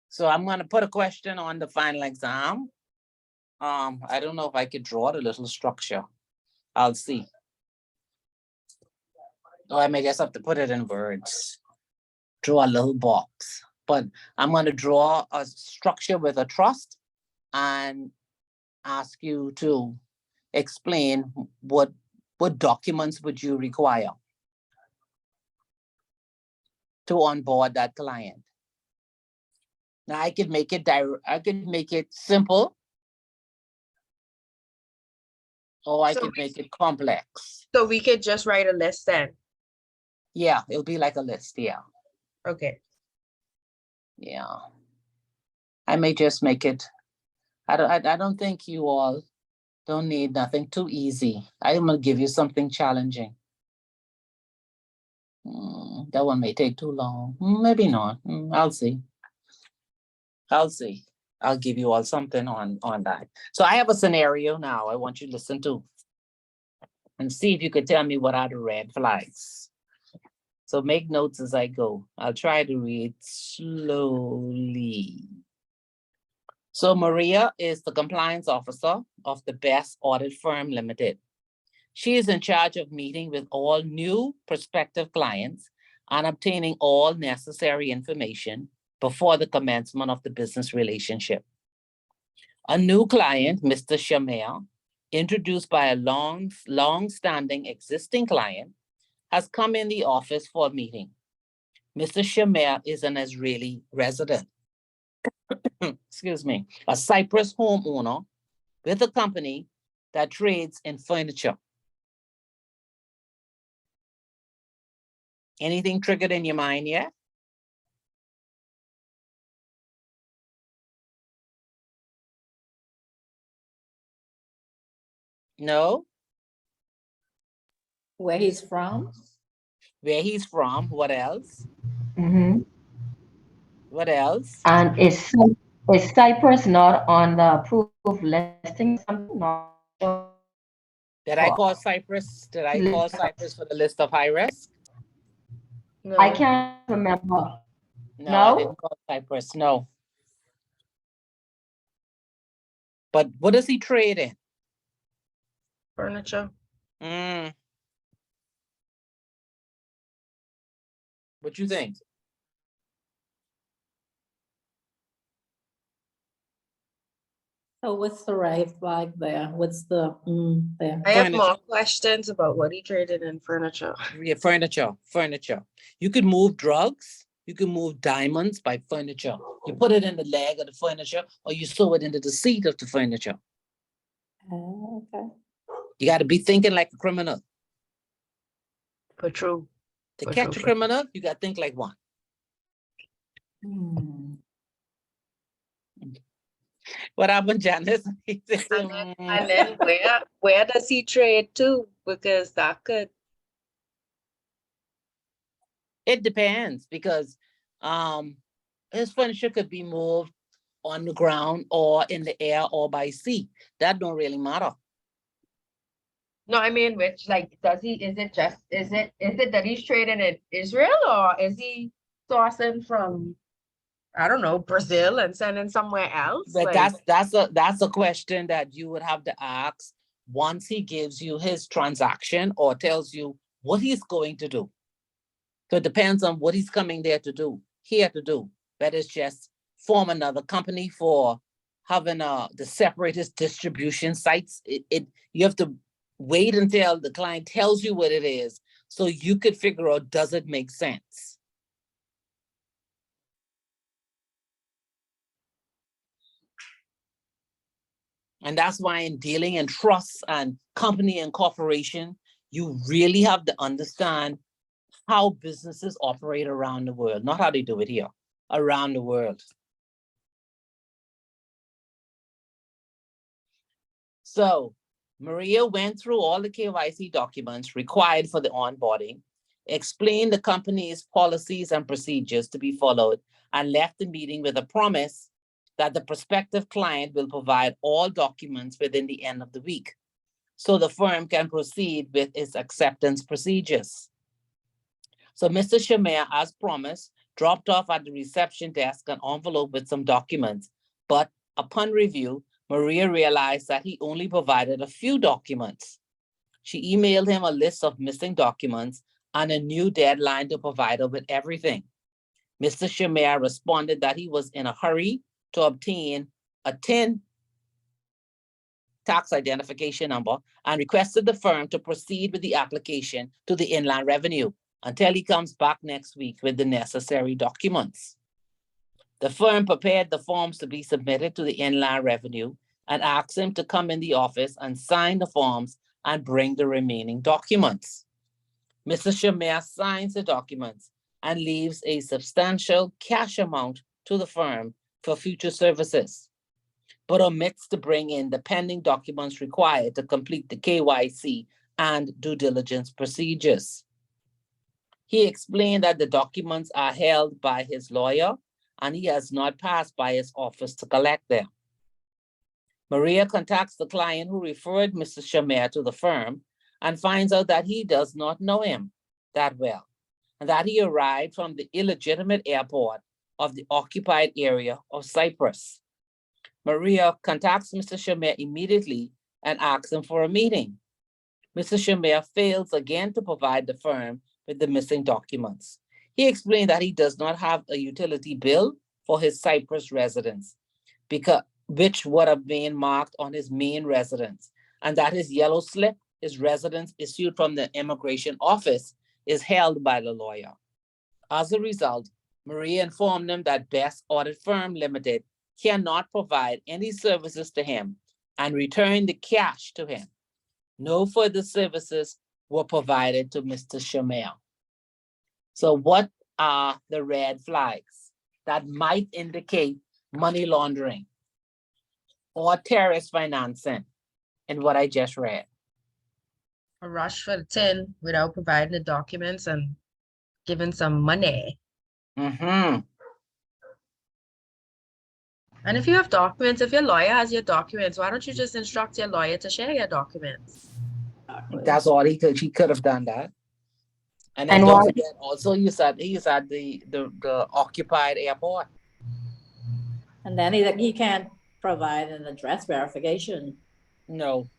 So I'm going to put a question on the final exam. I don't know if I could draw the little structure. I'll see. Oh, I may just have to put it in words. Draw a little box. But I'm going to draw a structure with a trust and ask you to explain what documents would you require to onboard that client. Now I could make it simple, or I So could make it complex. So we could just write a list then. Yeah, it'll be like a list. Yeah, Okay. yeah. I may just make it. I don't think you all don't need nothing too easy. I'm gonna give you something challenging. That one may take too long. Maybe not. I'll see. I'll see. I'll give you all something on that. So I have a scenario now I want you to listen to and see if you could tell me what are the red flags. So make notes as I go. I'll try to read slowly. So Maria is the compliance officer of the Best Audit Firm Limited. She is in charge of meeting with all new prospective clients and obtaining all necessary information before the commencement of the business relationship. A new client, Mr. Shamir, introduced by a long-standing existing client, has come in the office for a meeting. Mr. Shamir is an Israeli resident, excuse me, a Cyprus homeowner with a company that trades in furniture. Anything triggered in your mind yet? No? Where he's from? Where he's from, what else? Mhm. What else? And is Cyprus not on the approved listing? Something not sure. Did I call Cyprus? Did I call Cyprus for the list of high risk? No. I can't remember. No, I No? didn't call Cyprus, no. But what does he trade in? Furniture. What you think? So what's the red flag there? What's the, there? I have Furniture. more questions about what he traded in furniture. Yeah, furniture. You could move drugs. You can move diamonds by furniture. You put it in the leg of the furniture or you sew it into the seat of the furniture. Okay. You got to be thinking like a criminal. For true. To For catch sure, a for- criminal, you got to think like one. Hmm. What happened, Janice? And then where does he trade to? Because that could, It depends because his furniture could be moved on the ground or in the air or by sea. That don't really matter. No, I mean, which, like, is it that he's trading in Israel, or is he sourcing from, I don't know, Brazil and sending somewhere else? But Like, that's a question that you would have to ask once he gives you his transaction or tells you what he's going to do. So it depends on what he's coming there to do, here to do. Whether it's just form another company for having the separatist distribution sites. You have to wait until the client tells you what it is so you could figure out, does it make sense? And that's why in dealing in trusts and company and corporation, you really have to understand how businesses operate around the world, not how they do it here, around the world. So Maria went through all the KYC documents required for the onboarding, explained the company's policies and procedures to be followed, and left the meeting with a promise that the prospective client will provide all documents within the end of the week, so the firm can proceed with its acceptance procedures. So Mr. Shamir, as promised, dropped off at the reception desk an envelope with some documents, but upon review, Maria realized that he only provided a few documents. She emailed him a list of missing documents and a new deadline to provide her with everything. Mr. Shamir responded that he was in a hurry to obtain a TIN tax identification number and requested the firm to proceed with the application to the Inland Revenue until he comes back next week with the necessary documents. The firm prepared the forms to be submitted to the Inland Revenue and asked him to come in the office and sign the forms and bring the remaining documents. Mr. Shamir signs the documents and leaves a substantial cash amount to the firm for future services, but omits to bring in the pending documents required to complete the KYC and due diligence procedures. He explained that the documents are held by his lawyer and he has not passed by his office to collect them. Maria contacts the client who referred Mr. Shamir to the firm and finds out that he does not know him that well, and that he arrived from the illegitimate airport of the occupied area of Cyprus. Maria contacts Mr. Shamir immediately and asks him for a meeting. Mr. Shamir fails again to provide the firm with the missing documents. He explained that he does not have a utility bill for his Cyprus residence, which would have been marked on his main residence, and that his yellow slip, his residence issued from the immigration office, is held by the lawyer. As a result, Maria informed him that Best Audit Firm Limited cannot provide any services to him and return the cash to him. No further services were provided to Mr. Shamir. So what are the red flags that might indicate money laundering or terrorist financing in what I just read? A rush for the tin without providing the documents and giving some money. Mm-hmm. And if you have documents, if your lawyer has your documents, why don't you just instruct your lawyer to share your documents? That's all she could have done that. And then And don't why- forget, also he's at the occupied airport. And then he can't provide an address verification. No.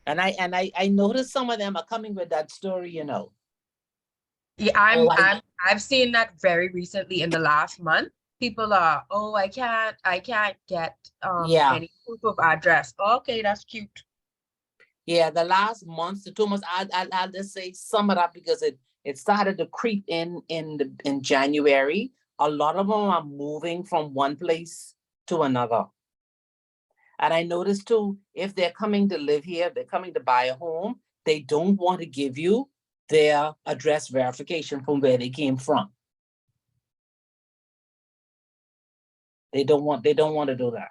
And I noticed some of them are coming with that story, you know. Yeah, Oh, I've seen that very recently in the last month. People are, oh, I can't get Yeah. any proof of address. Okay, that's cute. Yeah, the last month to 2 months, I'll just say sum it up because it started to creep in January. A lot of them are moving from one place to another. And I noticed too, if they're coming to live here, they're coming to buy a home, they don't want to give you their address verification from where they came from. They don't want to do that.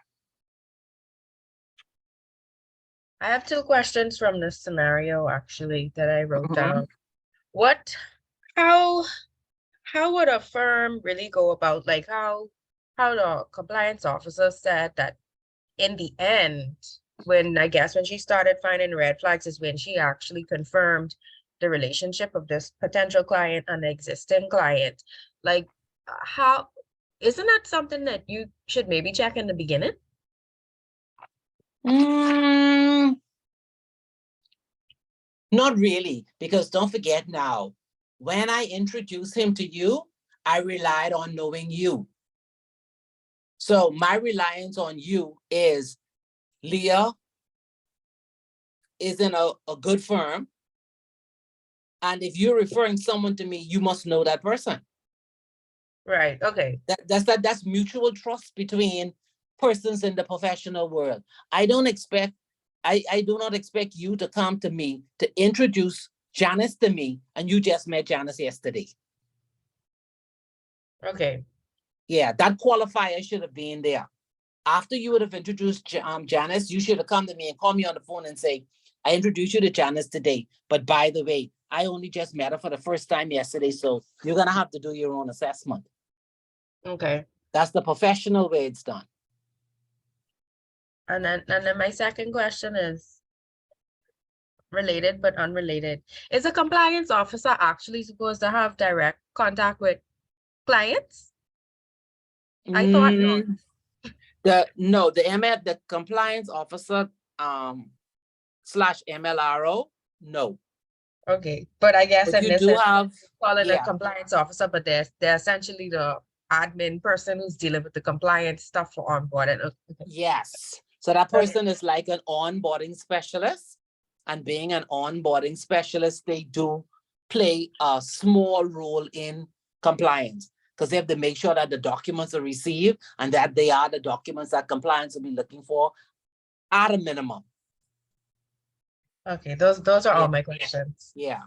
I have two questions from this scenario actually that I wrote Mhm. down. How would a firm really go about, like how the compliance officer said that in the end, when she started finding red flags is when she actually confirmed the relationship of this potential client and the existing client. Like how, isn't that something that you should maybe check in the beginning? Not really, because don't forget now, when I introduced him to you, I relied on knowing you. So my reliance on you is Leah is in a good firm. And if you're referring someone to me, you must know that person. Right, okay. That's mutual trust between persons in the professional world. I do not expect you to come to me to introduce Janice to me, and you just met Janice yesterday. Okay. Yeah, that qualifier should have been there. After you would have introduced Janice, you should have come to me and call me on the phone and say, I introduced you to Janice today, but by the way, I only just met her for the first time yesterday, so you're gonna have to do your own assessment. Okay. That's the professional way it's done. And then my second question is related but unrelated. Is a compliance officer actually supposed to have direct contact with clients? I thought not. The compliance officer / MLRO, no. Okay, but I guess But in you this do instance, have, call it a yeah. compliance officer, but they're essentially the admin person who's dealing with the compliance stuff for onboarding. Okay. yes. So that Okay. person is like an onboarding specialist, and being an onboarding specialist, they do play a small role in compliance because they have to make sure that the documents are received and that they are the documents that compliance will be looking for at a minimum. Okay, those are Yeah. all my questions. Yeah.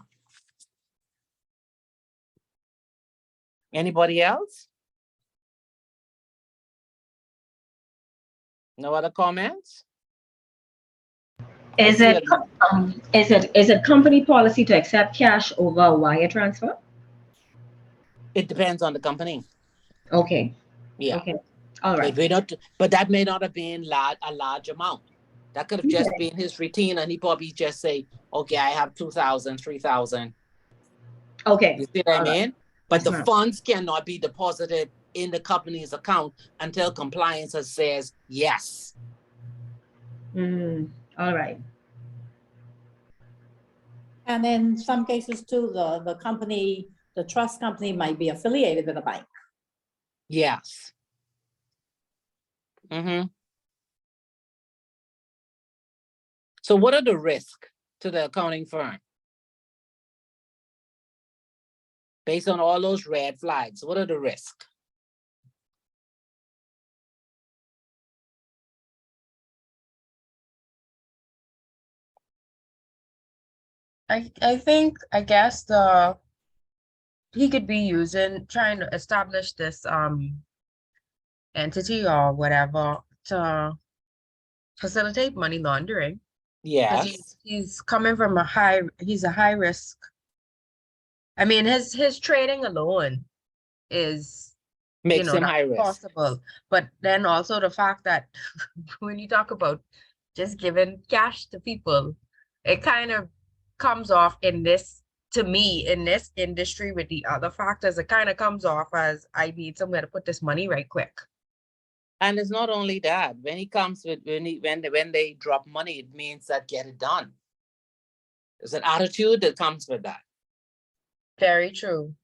Anybody else? No other comments? Is I it, see is it company policy to accept cash over a wire transfer? It depends on the company. Okay, Yeah. okay, all It right. may not, but that may not have been a large amount. That could have just Okay. been his routine, and he probably just say, okay, I have 2,000, 3,000. Okay, You see what I all right. mean? But Yes, the ma'am. funds cannot be deposited in the company's account until compliance says yes. All right. And in some cases too, the company, the trust company might be affiliated with a bank. Yes. So what are the risks to the accounting firm? Based on all those red flags, what are the risks? I think, I guess he could be trying to establish this entity or whatever to facilitate money laundering. Because Yes. he's coming from he's a high risk. I mean, his trading alone is, Makes him that's high risk. possible. But then also the fact that when you talk about just giving cash to people, it kind of comes off to me, in this industry with the other factors, it kind of comes off as I need somewhere to put this money right quick. And it's not only that, when he comes with, when they drop money, it means that get it done. There's an attitude that comes with that. Very true.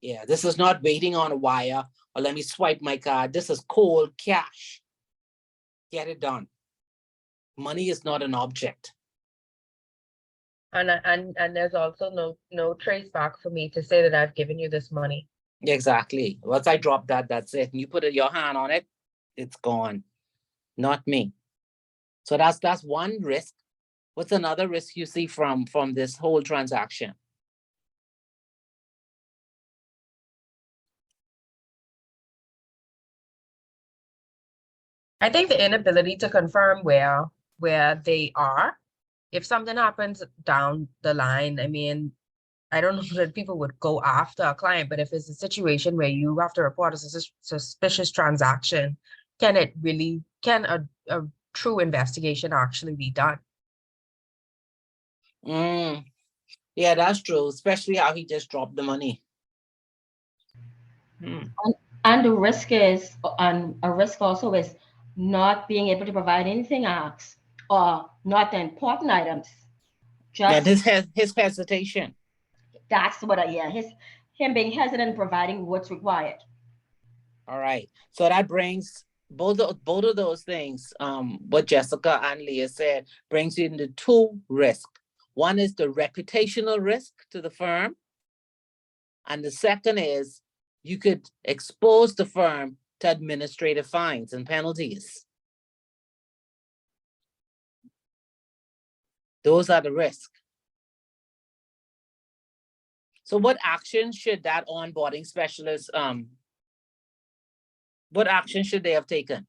Yeah, this is not waiting on a wire or let me swipe my card. This is cold cash. Get it done. Money is not an object. And there's also no trace back for me to say that I've given you this money. Exactly. Once I drop that, that's it. And you put your hand on it, it's gone. Not me. So that's one risk. What's another risk you see from this whole transaction? I think the inability to confirm where they are. If something happens down the line, I mean, I don't know that people would go after a client, but if it's a situation where you have to report a suspicious transaction, can a true investigation actually be done? Yeah, that's true, especially how he just dropped the money. And the risk is, and a risk also is not being able to provide anything else or not the important items. And Just his hesitation. that's what him being hesitant in providing what's required. All right. So that brings both of those things, what Jessica and Leah said, brings you into two risks. One is the reputational risk to the firm. And the second is you could expose the firm to administrative fines and penalties. Those are the risks. So what action should that onboarding specialist, what action should they have taken?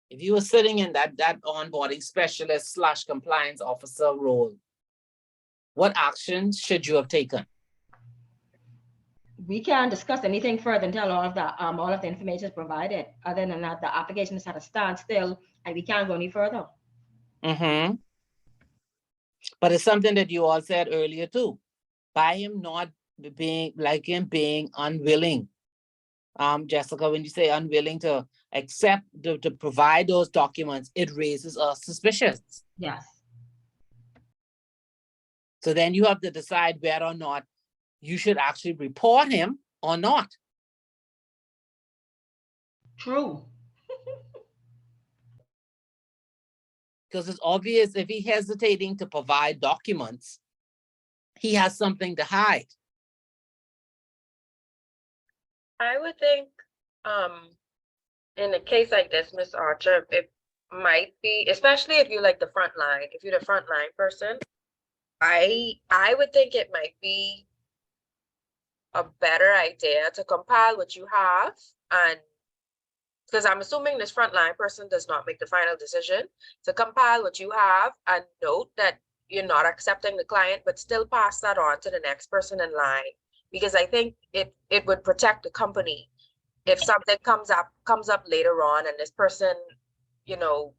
If you were sitting in that onboarding specialist / compliance officer role, what actions should you have taken? We can't discuss anything further until all of the information is provided. Other than that, the application is at a standstill and we can't go any further. But it's something that you all said earlier too. By him not being unwilling. Jessica, when you say unwilling to accept, to provide those documents, it raises us suspicions. Yes. So then you have to decide whether or not you should actually report him or not. True. Because it's obvious if he's hesitating to provide documents, he has something to hide. I would think, in a case like this, Miss Archer, it might be, especially if you like the front line, if you're the frontline person, I would think it might be a better idea to compile what you have, and because I'm assuming this frontline person does not make the final decision, to compile what you have and note that you're not accepting the client, but still pass that on to the next person in line because I think it would protect the company if something comes up later on and this person,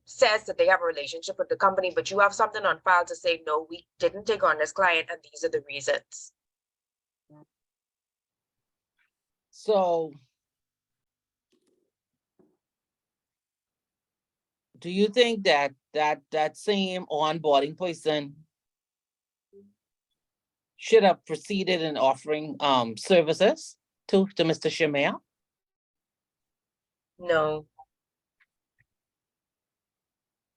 says that they have a relationship with the company, but you have something on file to say, no, we didn't take on this client and these are the reasons. So do you think that same onboarding person should have proceeded in offering services to Mr. Shamir? No,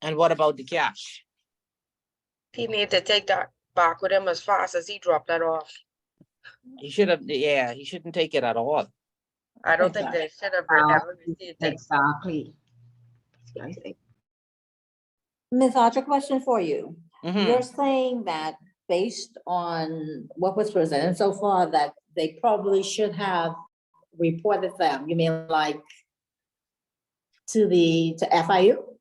And what about the cash? he needed to take that back with him as fast as he dropped that off. He should have, yeah, he shouldn't take it at all. I don't think they should have ever received it. Exactly. That's what I think. Ms. Archer, question for you. Mhm. You're saying that based on what was presented so far, that they probably should have reported them. You mean like to FIU?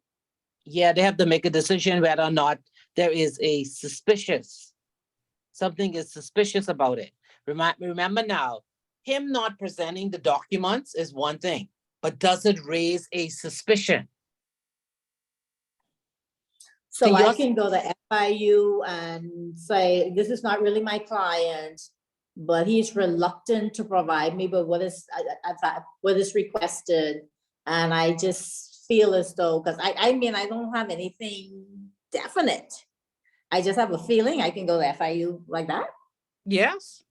Yeah, they have to make a decision whether or not there is something is suspicious about it. Remember now, him not presenting the documents is one thing, but does it raise a suspicion? So To I your- can go to FIU and say, this is not really my client, but he's reluctant to provide me with what is requested. And I just feel as though, because I mean, I don't have anything definite. I just have a feeling. I can go to FIU like that. Yes,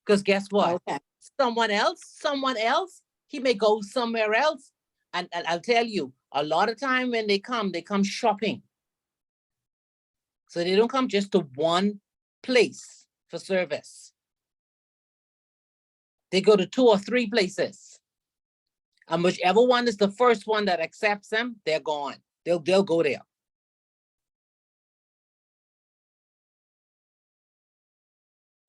because guess what? Okay. Someone else, he may go somewhere else. And I'll tell you, a lot of time when they come shopping. So they don't come just to one place for service. They go to 2 or 3 places. And whichever one is the first one that accepts them, they're gone. They'll go there.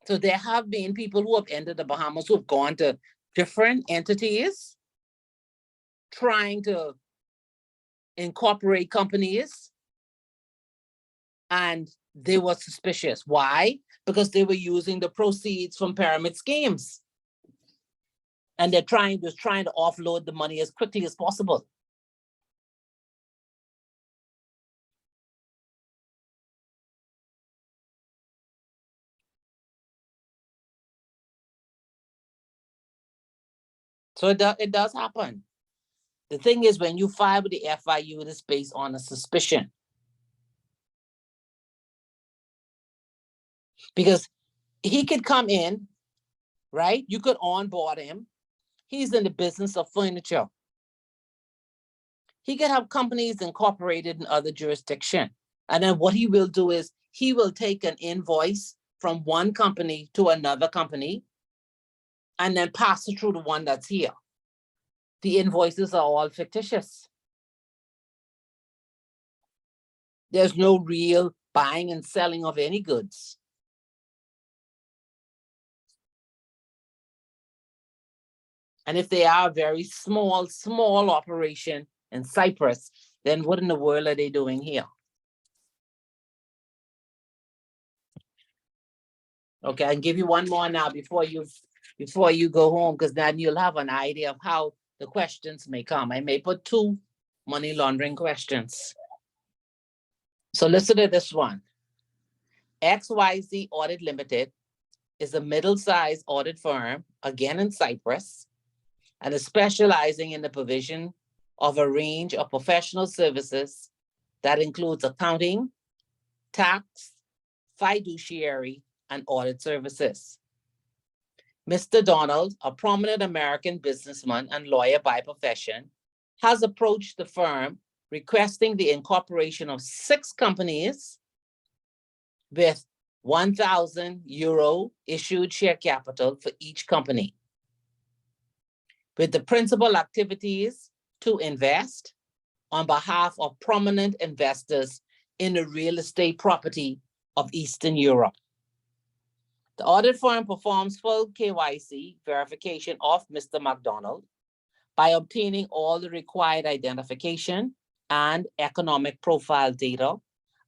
So there have been people who have entered the Bahamas who have gone to different entities trying to incorporate companies, and they were suspicious. Why? Because they were using the proceeds from pyramid schemes. And they're trying to offload the money as quickly as possible. So it does happen. The thing is, when you file with the FIU, it is based on a suspicion. Because he could come in, right? You could onboard him. He's in the business of furniture. He could have companies incorporated in other jurisdiction. And then what he will do is he will take an invoice from one company to another company and then pass it through the one that's here. The invoices are all fictitious. There's no real buying and selling of any goods. And if they are a very small operation in Cyprus, then what in the world are they doing here? Okay, I can give you one more now before you go home, because then you'll have an idea of how the questions may come. I may put 2 money laundering questions. So listen to this one. XYZ Audit Limited is a middle-sized audit firm, again in Cyprus, and is specializing in the provision of a range of professional services that includes accounting, tax, fiduciary, and audit services. Mr. Donald, a prominent American businessman and lawyer by profession, has approached the firm requesting the incorporation of 6 companies with 1,000 euro issued share capital for each company, with the principal activities to invest on behalf of prominent investors in the real estate property of Eastern Europe. The audit firm performs full KYC verification of Mr. McDonald by obtaining all the required identification and economic profile data,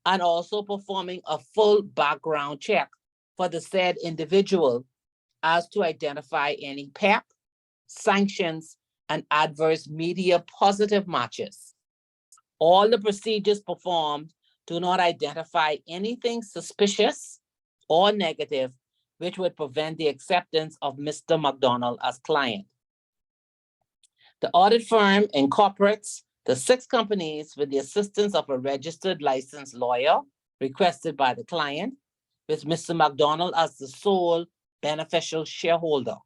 and also performing a full background check for the said individual as to identify any PEP, sanctions, and adverse media positive matches. All the procedures performed do not identify anything suspicious or negative which would prevent the acceptance of Mr. McDonald as client. The audit firm incorporates the 6 companies with the assistance of a registered licensed lawyer requested by the client, with Mr. McDonald as the sole beneficial shareholder.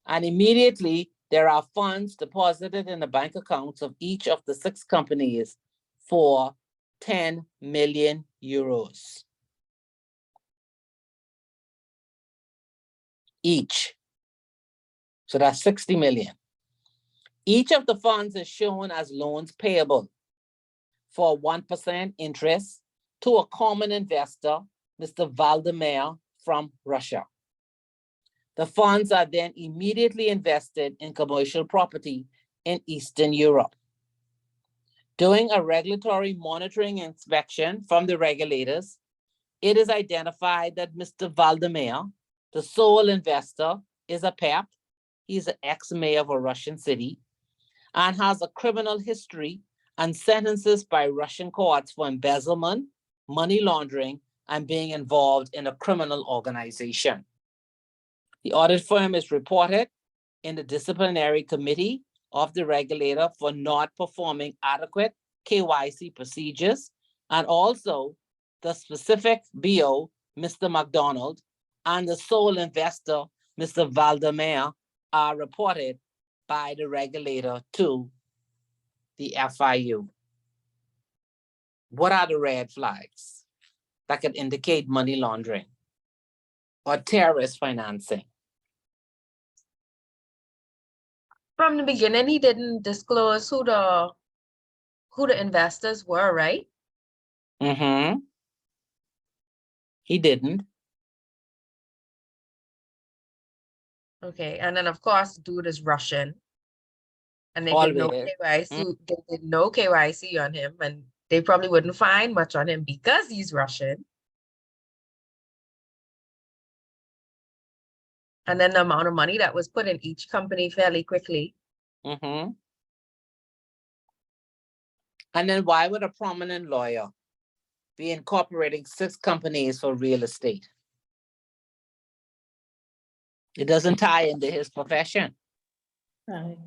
And immediately there are funds deposited in the bank accounts of each of the 6 companies for 10 million euros. Each. So that's 60 million. Each of the funds is shown as loans payable for 1% interest to a common investor, Mr. Valdemar from Russia. The funds are then immediately invested in commercial property in Eastern Europe. During a regulatory monitoring inspection from the regulators, it is identified that Mr. Valdemar, the sole investor, is a PEP. He's an ex-mayor of a Russian city and has a criminal history and sentences by Russian courts for embezzlement, money laundering, and being involved in a criminal organization. The audit firm is reported in the disciplinary committee of the regulator for not performing adequate KYC procedures, and also the specific BO, Mr. McDonald, and the sole investor, Mr. Valdemar, are reported by the regulator to the FIU. What are the red flags that could indicate money laundering or terrorist financing? From the beginning, he didn't disclose who the investors were, right? Mm-hmm. He didn't. Okay, and then of course, dude is Russian. And they did no Always. KYC, they did no KYC on him, and they probably wouldn't find much on him because he's Russian. And then the amount of money that was put in each company fairly quickly. Mm-hmm. And then why would a prominent lawyer be incorporating 6 companies for real estate? It doesn't tie into his profession. Right.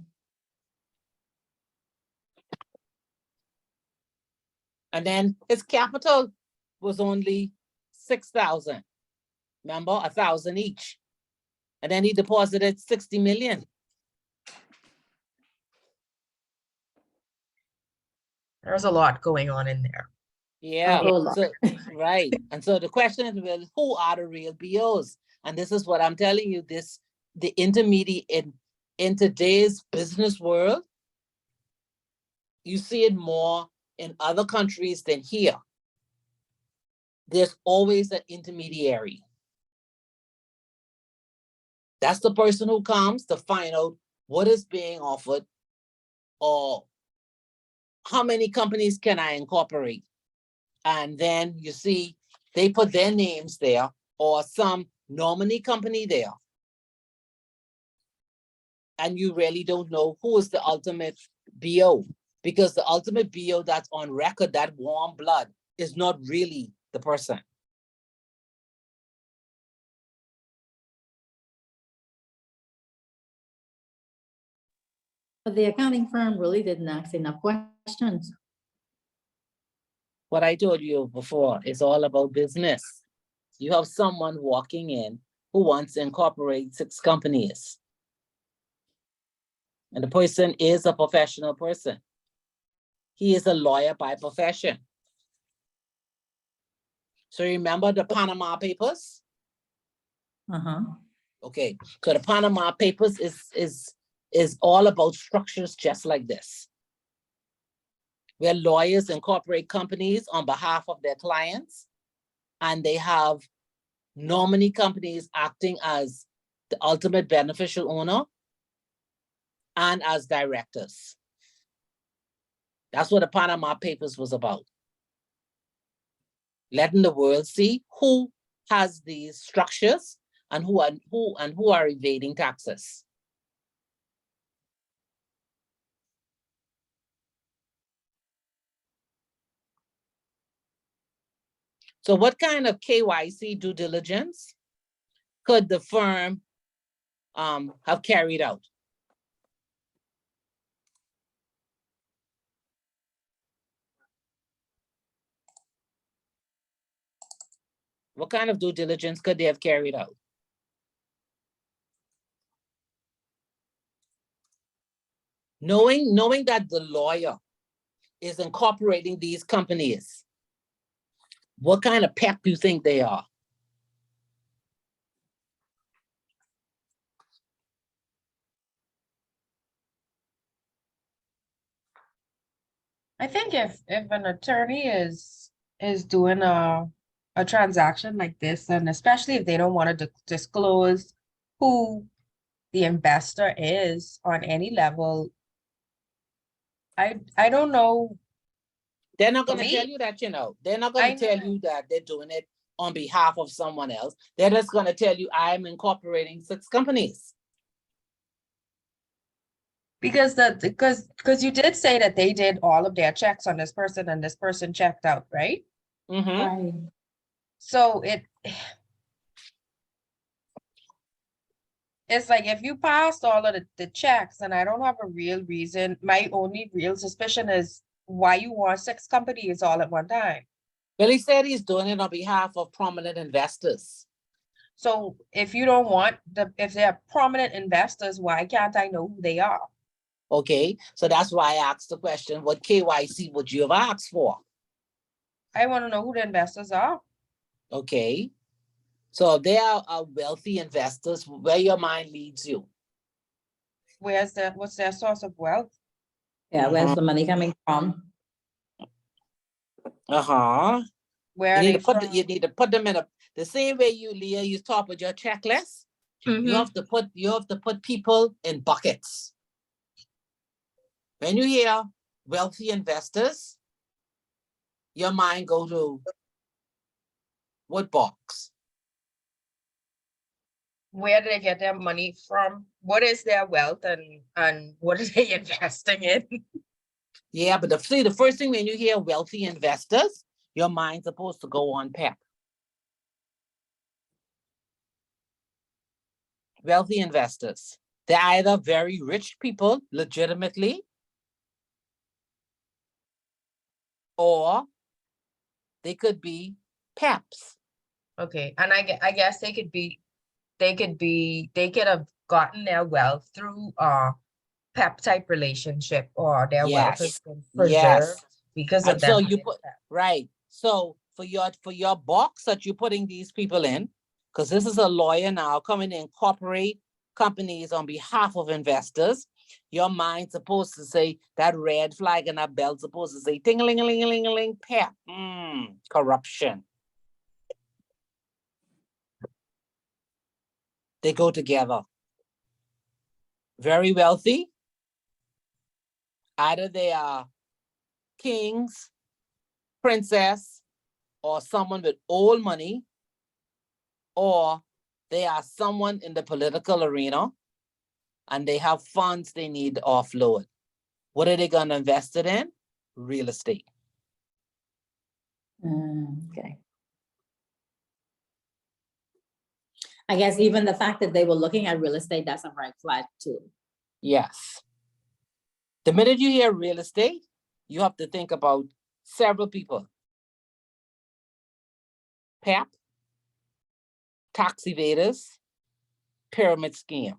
And then his capital was only 6,000. Remember, 1,000 each. And then he deposited 60 million. There's a lot going on in there. Yeah, whole lot. so, right. And so the question is, well, who are the real BOs? And this is what I'm telling you, the intermediate in today's business world, you see it more in other countries than here. There's always an intermediary. That's the person who comes to find out what is being offered or how many companies can I incorporate? And then you see, they put their names there or some nominee company there. And you really don't know who is the ultimate BO, because the ultimate BO that's on record, that warm blood, is not really the person. But the accounting firm really didn't ask enough questions. What I told you before is all about business. You have someone walking in who wants to incorporate 6 companies. And the person is a professional person. He is a lawyer by profession. So remember the Panama Papers? Uh-huh. Okay, so the Panama Papers is all about structures just like this, where lawyers incorporate companies on behalf of their clients, and they have nominee companies acting as the ultimate beneficial owner and as directors. That's what the Panama Papers was about. Letting the world see who has these structures and who are evading taxes. So what kind of KYC due diligence could the firm have carried out? What kind of due diligence could they have carried out? Knowing that the lawyer is incorporating these companies, what kind of PEP you think they are? I think if an attorney is doing a transaction like this, and especially if they don't want to disclose who the investor is on any level, I don't know. They're not For going to tell me, you that, they're not going I to tell know. you that they're doing it on behalf of someone else. They're just going to tell you, I'm incorporating 6 companies. Because you did say that they did all of their checks on this person and this person checked out, right? Mhm. Right. So it's like if you passed all of the checks and I don't have a real reason, my only real suspicion is why you want 6 companies all at one time. Well, he said he's doing it on behalf of prominent investors. So if you don't want if they're prominent investors, why can't I know who they are? Okay, so that's why I asked the question, what KYC would you have asked for? I want to know who the investors are. Okay, so they are wealthy investors, where your mind leads you. What's their source of wealth? Yeah, where's the money coming from? Uh-huh. Where are You they from? need to put them in the same way Leah, you start with your checklist. Mhm. You have to put people in buckets. When you hear wealthy investors, your mind go to what box? Where do they get their money from? What is their wealth and what are they investing in? Yeah, but the first thing when you hear wealthy investors, your mind's supposed to go on PEP. Wealthy investors. They're either very rich people, legitimately, or they could be PEPs. Okay, and I guess they could have gotten their wealth through PEP type relationship, or their wealth has Yes, been yes. preserved because And of so them. you being put, PEP. right. So for your box that you're putting these people in, because this is a lawyer now coming to incorporate companies on behalf of investors, your mind's supposed to say that red flag and that bell supposed to say ting-a-ling-a-ling-a-ling-a-ling, PEP. Corruption. They go together. Very wealthy. Either they are kings, princess, or someone with old money, or they are someone in the political arena and they have funds they need to offload. What are they going to invest it in? Real estate. Okay. I guess even the fact that they were looking at real estate, that's a red flag too. Yes. The minute you hear real estate, you have to think about several people. PEP, tax evaders, pyramid scheme.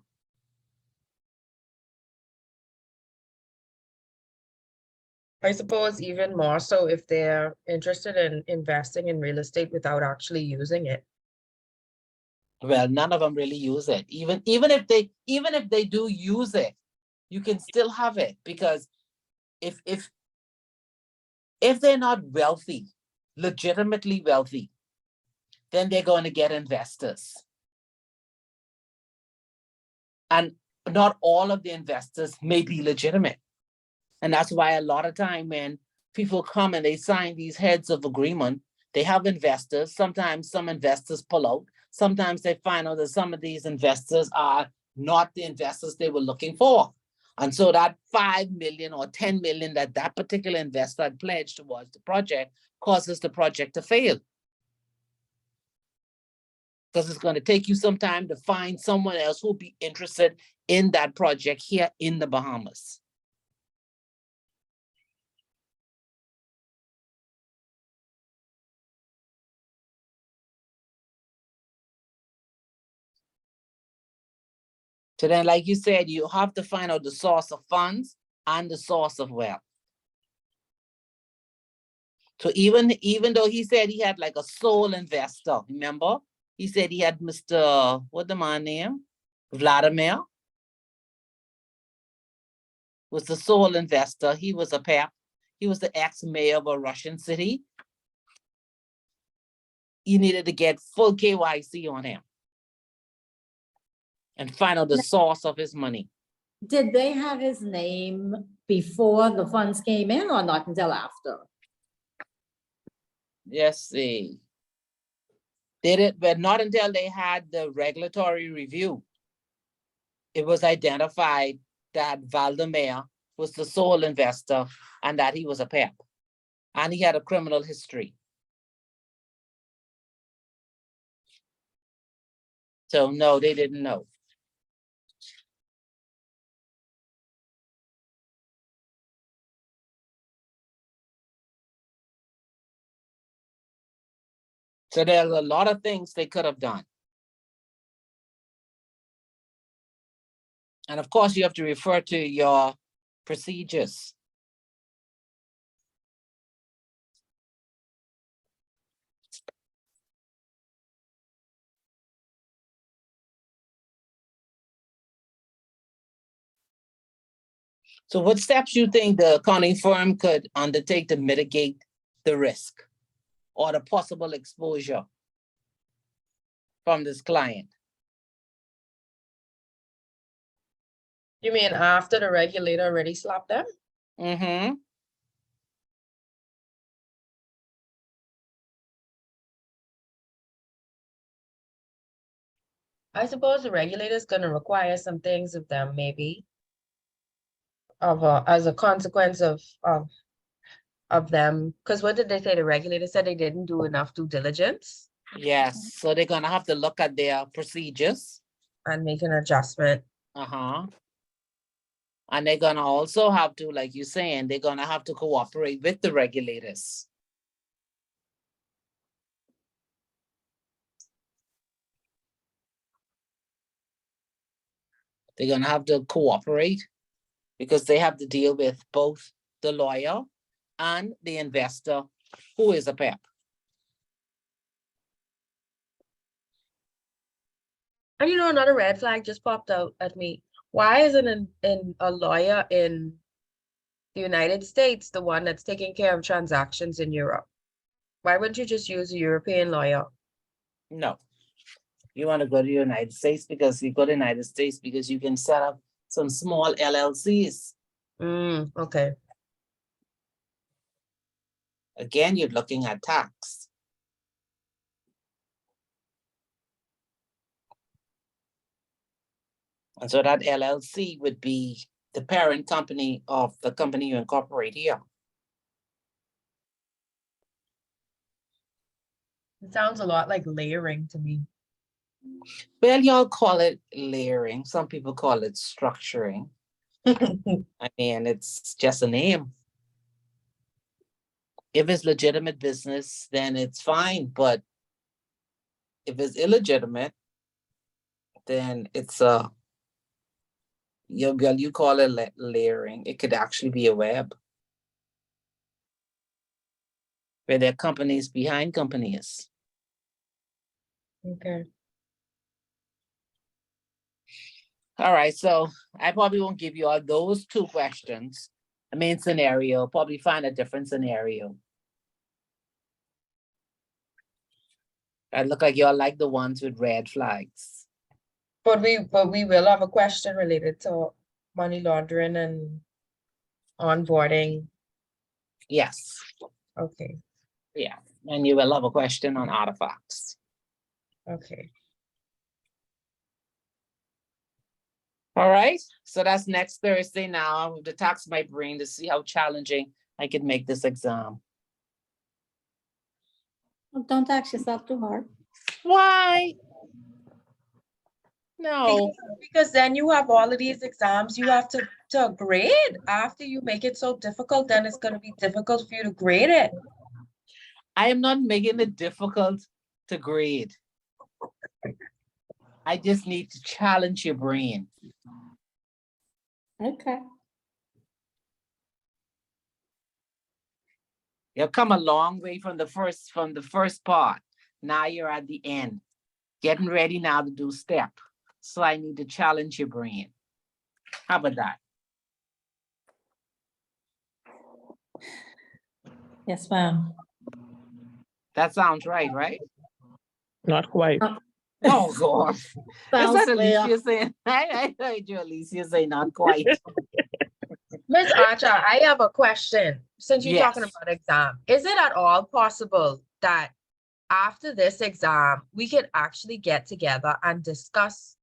I suppose even more so if they're interested in investing in real estate without actually using it. Well, none of them really use it. Even if they do use it, you can still have it, because if they're not wealthy, legitimately wealthy, then they're going to get investors. And not all of the investors may be legitimate. And that's why a lot of time when people come and they sign these heads of agreement, they have investors. Sometimes some investors pull out. sometimes they find out that some of these investors are not the investors they were looking for. And so that 5 million or 10 million that that particular investor had pledged towards the project causes the project to fail. Because it's going to take you some time to find someone else who'll be interested in that project here in the Bahamas. So then, like you said, you have to find out the source of funds and the source of wealth. So even though he said he had like a sole investor, remember? He said he had Mr. What the man name? Vladimir was the sole investor. He was a PEP. He was the ex-mayor of a Russian city. You needed to get full KYC on him and find out the source of his money. Did they have his name before the funds came in or not until after? Yes, see. Did it, but not until they had the regulatory review. It was identified that Vladimir was the sole investor and that he was a PEP. And he had a criminal history. So no, they didn't know. So there's a lot of things they could have done. And of course, you have to refer to your procedures. So what steps you think the accounting firm could undertake to mitigate the risk or the possible exposure from this client? You mean after the regulator already slapped them? Mm-hmm. I suppose the regulator is gonna require some things of them, maybe. As a consequence of them, because what did they say? The regulator said they didn't do enough due diligence Yes, so they're gonna have to look at their procedures. and make an adjustment. Uh-huh. And they're gonna also have to, like you're saying, they're gonna have to cooperate with the regulators. They're gonna have to cooperate because they have to deal with both the lawyer and the investor who is a PEP. And you know, another red flag just popped out at me. Why isn't a lawyer in the United States the one that's taking care of transactions in Europe? Why wouldn't you just use a European lawyer? No. You want to go to the United States because you go to the United States because you can set up some small LLCs. Okay. Again, you're looking at tax. And so that LLC would be the parent company of the company you incorporate here. It sounds a lot like layering to me. Well, y'all call it layering. Some people call it structuring. I mean, it's just a name. If it's legitimate business, then it's fine. But if it's illegitimate, then it's you call it layering. It could actually be a web where there are companies behind companies. Okay. All right, so I probably won't give you all those two questions. The main scenario, probably find a different scenario. I look like y'all like the ones with red flags. But we will have a question related to money laundering and onboarding. Yes, Okay. yeah, and you will have a question on artifacts. Okay. All right, so that's next Thursday now. I have to tax my brain to see how challenging I can make this exam. Don't tax yourself too hard. Why? No, Because then you have all of these exams you have to grade. After you make it so difficult, then it's gonna be difficult for you to grade it. I am not making it difficult to grade. I just need to challenge your brain. Okay. You've come a long way from the first part. Now you're at the end, getting ready now to do step. So I need to challenge your brain. How about that? Yes, ma'am. That sounds right, right? Not quite. Oh, God. Is Sounds that fair. Alicia saying? I heard you, Alicia, say not quite. Miss Archer, I have a question. Since you're talking Yes. about exam, is it at all possible that after this exam, we could actually get together and discuss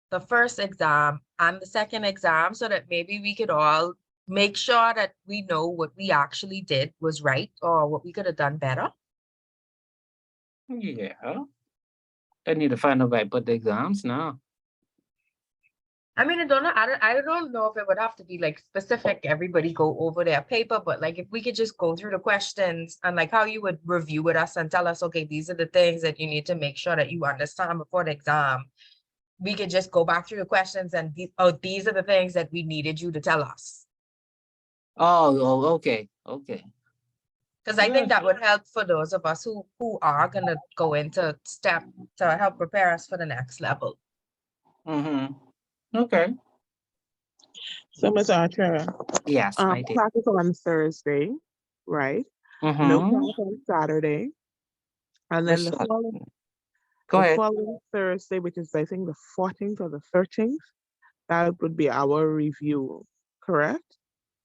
the first exam and the second exam so that maybe we could all make sure that we know what we actually did was right or what we could have done better? Yeah. I need to find out where I put the exams now. I mean, I don't know if it would have to be like specific, everybody go over their paper, but like if we could just go through the questions and like how you would review with us and tell us, okay, these are the things that you need to make sure that you understand before the exam. We could just go back through the questions and these are the things that we needed you to tell us. Oh, okay. Okay. Because I think Yeah. that would help for those of us who are gonna go into step to help prepare us for the next level. Mm-hmm. Okay. So, Ms. Archer, Yes, I did. class is on Thursday, right? No Mm-hmm. class on Saturday. And then Which the side? following, Go ahead. following Thursday, which is I think the 14th or the 13th, that would be our review, correct?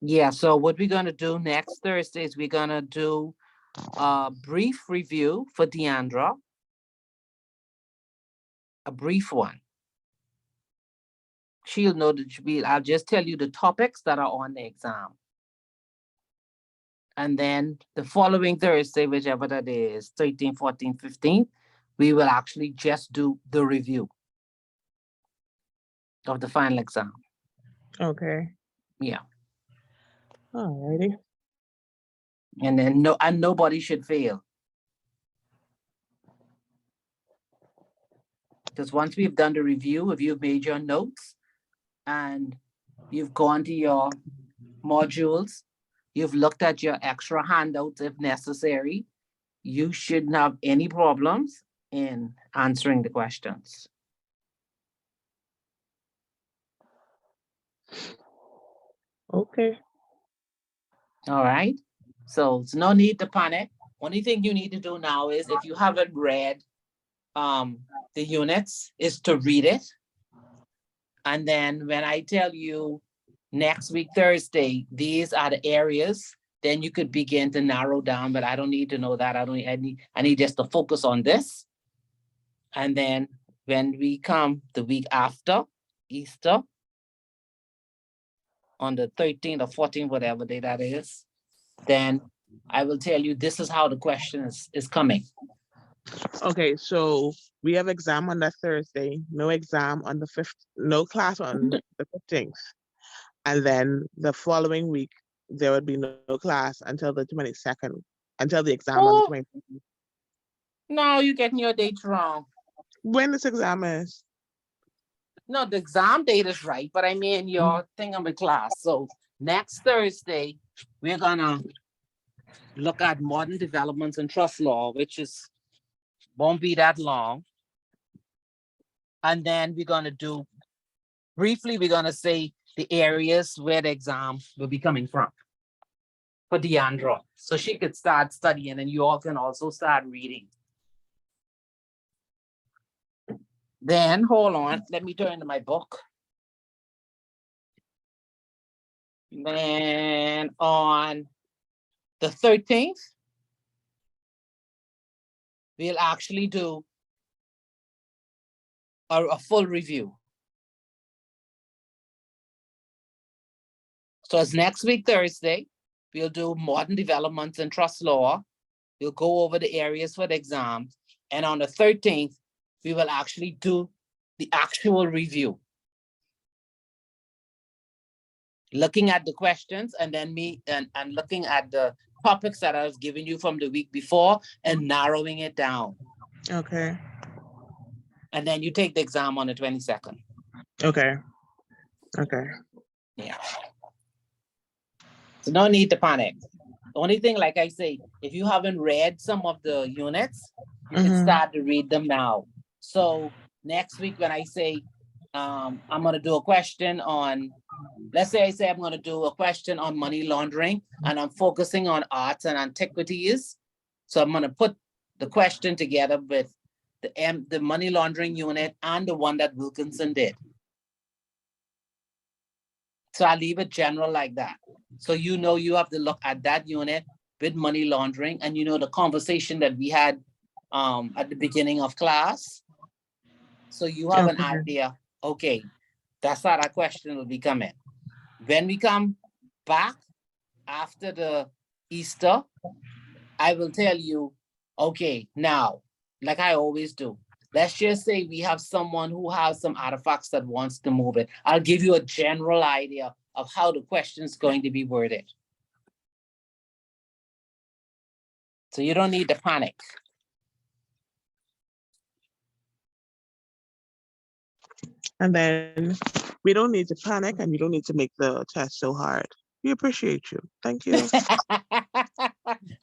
Yeah, so what we're gonna do next Thursday is we're gonna do a brief review for Deandra. A brief one. She'll know that I'll just tell you the topics that are on the exam. And then the following Thursday, whichever that is, 13, 14, 15, we will actually just do the review of the final exam. Okay. Yeah. Alrighty. And then nobody should fail. Because once we've done the review, if you've made your notes and you've gone to your modules, you've looked at your extra handouts if necessary, you shouldn't have any problems in answering the questions. Okay. All right. So it's no need to panic. Only thing you need to do now is if you haven't read the units, is to read it. And then when I tell you next week, Thursday, these are the areas, then you could begin to narrow down, but I don't need to know that. I need just to focus on this. And then when we come the week after Easter, on the 13th or 14th, whatever day that is, then I will tell you this is how the question is coming. Okay, so we have exam on that Thursday, no exam on the 5th, no class on the 15th. And then the following week, there would be no class until the 22nd, until the exam on the 22nd. No, you're getting your dates wrong. When this exam is? No, the exam date is right, but I mean your thing on the class. So next Thursday, we're gonna look at modern developments in trust law, which won't be that long. And then we're gonna do, briefly, we're gonna say the areas where the exam will be coming from for Deandra. So she could start studying and you all can also start reading. Then, hold on, let me turn to my book. Then on the 13th, we'll actually do a full review. So it's next week, Thursday. We'll do modern developments and trust law. We'll go over the areas for the exam. And on the 13th, we will actually do the actual review. Looking at the questions and then and looking at the topics that I was giving you from the week before and narrowing it down. Okay. And then you take the exam on the 22nd. Okay. Okay. Yeah. So no need to panic. The only thing, like I say, if you haven't read some of the units, you can Mhm. start to read them now. So next week when I say, I'm gonna do a question on, let's say I say I'm gonna do a question on money laundering and I'm focusing on arts and antiquities. So I'm gonna put the question together with the money laundering unit and the one that Wilkinson did. So I leave it general like that. So you know you have to look at that unit with money laundering and you know the conversation that we had at the beginning of class. So you have an Okay. idea, okay, that's how that question will be coming. When we come back after the Easter, I will tell you, okay, now, like I always do, let's just say we have someone who has some artifacts that wants to move it. I'll give you a general idea of how the question is going to be worded. So you don't need to panic. And then we don't need to panic and you don't need to make the test so hard. We appreciate you. Thank you.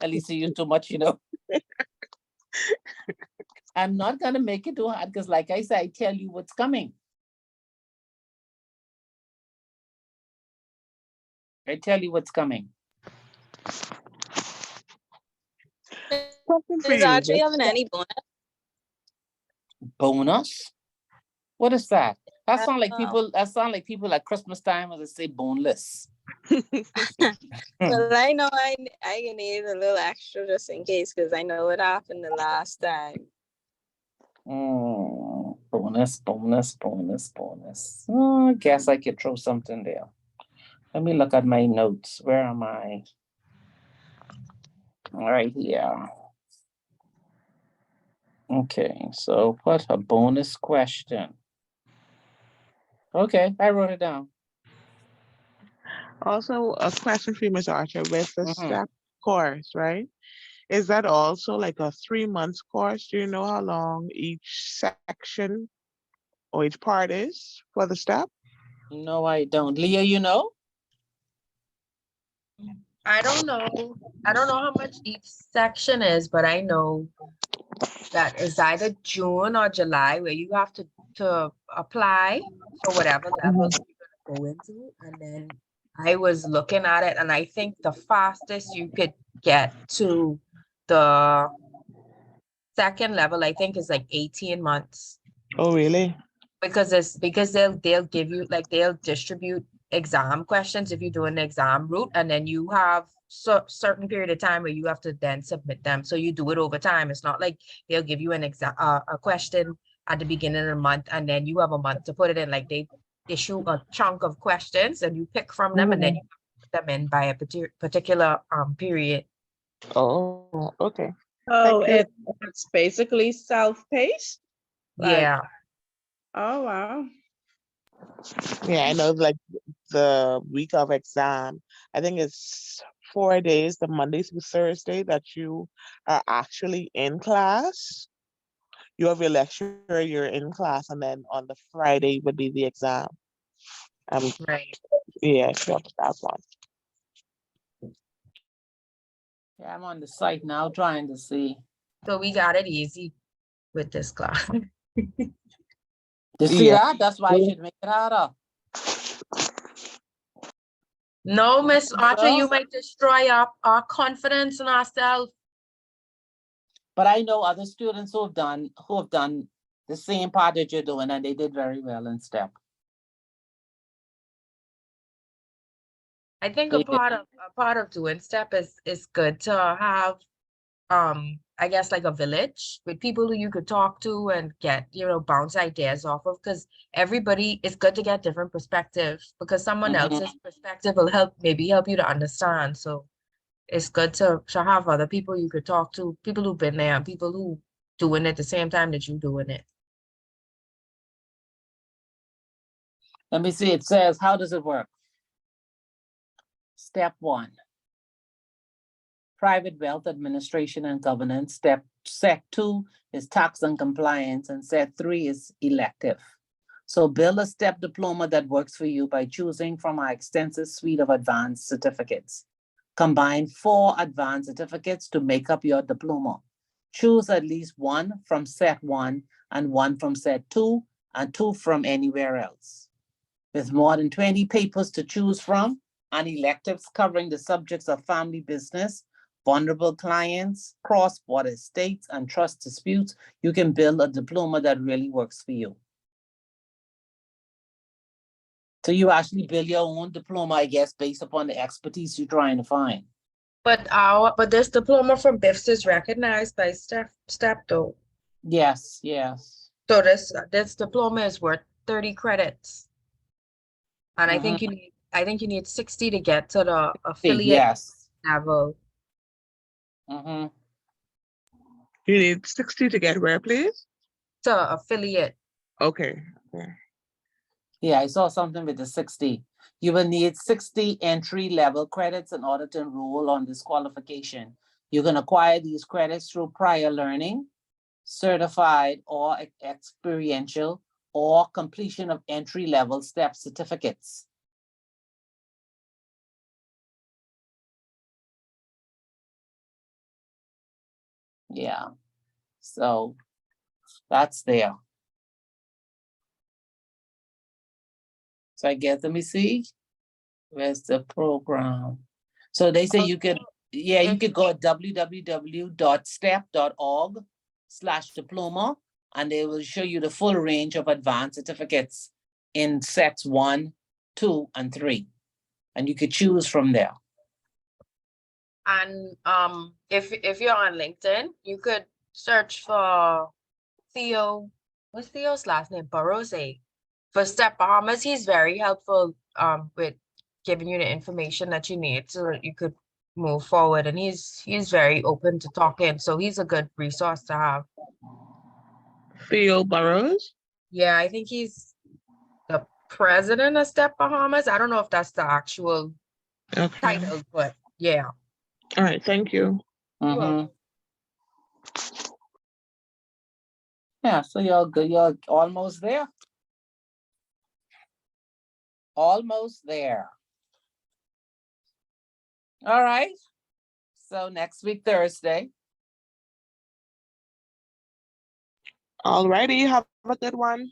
At least you use too much, you know. I'm not gonna make it too hard because like I said, I tell you what's coming. I tell you what's coming. Question for Is you. Archie having any bonus? Bonus? What is that? That sound like Oh. people at Christmas time when they say boneless. Well, I know I need a little extra just in case because I know what happened the last time. Bonus. Oh, I guess I could throw something there. Let me look at my notes. Where am I? Right here. Okay, so what a bonus question. Okay, I wrote it down. Also, a question for you, Ms. Archer, with the Mhm. STEP course, right? Is that also like a 3 month course? Do you know how long each section or each part is for the STEP? No, I don't. Leah, you know? I don't know. I don't know how much each section is, but I know that is either June or July where you have to apply for whatever level you're gonna go into. And then I was looking at it and I think the fastest you could get to the second level, I think is like 18 months. Oh, really? Because they'll give you like they'll distribute exam questions if you do an exam route, and then you have certain period of time where you have to then submit them. So you do it over time. It's not like they'll give you an exam a question at the beginning of the month and then you have a month to put it in. Like they issue a chunk of questions and you pick from them and then you put them in by a particular period. Oh, okay. Oh, Thank you. it's basically self-paced. Like, Yeah. oh wow. Yeah, I know like the week of exam, I think it's 4 days, the Monday through Thursday, that you are actually in class. You have your lecture, you're in class, and then on the Friday would be the exam. Right. Yeah, sure, that one. Yeah, I'm on the site now trying to see. So we got it easy with this class. You see Yeah. that? That's why I should make it harder. No, Miss Archer, Well, you might destroy our confidence in ourselves. but I know other students who have done the same part that you're doing and they did very well in STEP. I think They a part of doing STEP is good to have I guess like a village with people who you could talk to and get, bounce ideas off of, because everybody, it's good to get different perspectives because someone Mhm. else's perspective will maybe help you to understand. So it's good to have other people you could talk to, people who've been there, and people who doing it the same time that you doing it. Let me see, it says, how does it work? Step 1. Private wealth administration and governance. Set 2 is tax and compliance, and set 3 is elective. So build a STEP diploma that works for you by choosing from our extensive suite of advanced certificates. Combine 4 advanced certificates to make up your diploma. Choose at least 1 from set 1 and 1 from set 2 and 2 from anywhere else. With more than 20 papers to choose from and electives covering the subjects of family business, vulnerable clients, cross-border estates, and trust disputes, you can build a diploma that really works for you. So you actually build your own diploma, I guess, based upon the expertise you're trying to find. But this diploma from BIFS is recognized by STEP though. Yes, yes. So this diploma is worth 30 credits. And I think you need 60 to get to the affiliate Yes. level. Mm-hmm. You need 60 to get where, please? To affiliate. Okay. Yeah, I saw something with the 60. You will need 60 entry-level credits in order to enroll on this qualification. You can acquire these credits through prior learning, certified or experiential, or completion of entry-level STEP certificates. Yeah, so that's there. So I guess, let me see, where's the program? So they say you could, yeah, you could go at www.step.org/diploma, and they will show you the full range of advanced certificates in sets 1, 2, and 3. And you could choose from there. And if you're on LinkedIn, you could search for Theo. What's Theo's last name? Barose. For Step Bahamas, he's very helpful with giving you the information that you need so that you could move forward. And he's very open to talking, so he's a good resource to have. Theo Burrows? Yeah, I think he's the president of Step Bahamas. I don't know if that's the actual Okay. title, but yeah. All right, thank you. Mhm. Yeah, so you're good. You're almost there. Almost there. All right. So next week, Thursday. All righty, have a good one.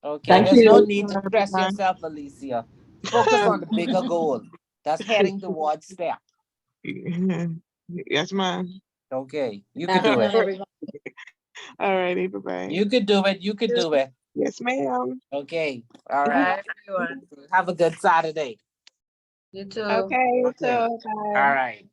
Okay, Thank there's no you. need to stress yourself, Alicia. Focus on the bigger goal. That's heading towards STEP. Yes, ma'am. Okay, you Have could do fun, it. everybody. All righty, bye-bye. You could do it. You could do it. Yes, ma'am. Okay. All right. Bye, everyone. Have a good Saturday. You too. Okay, Okay. so bye. All right.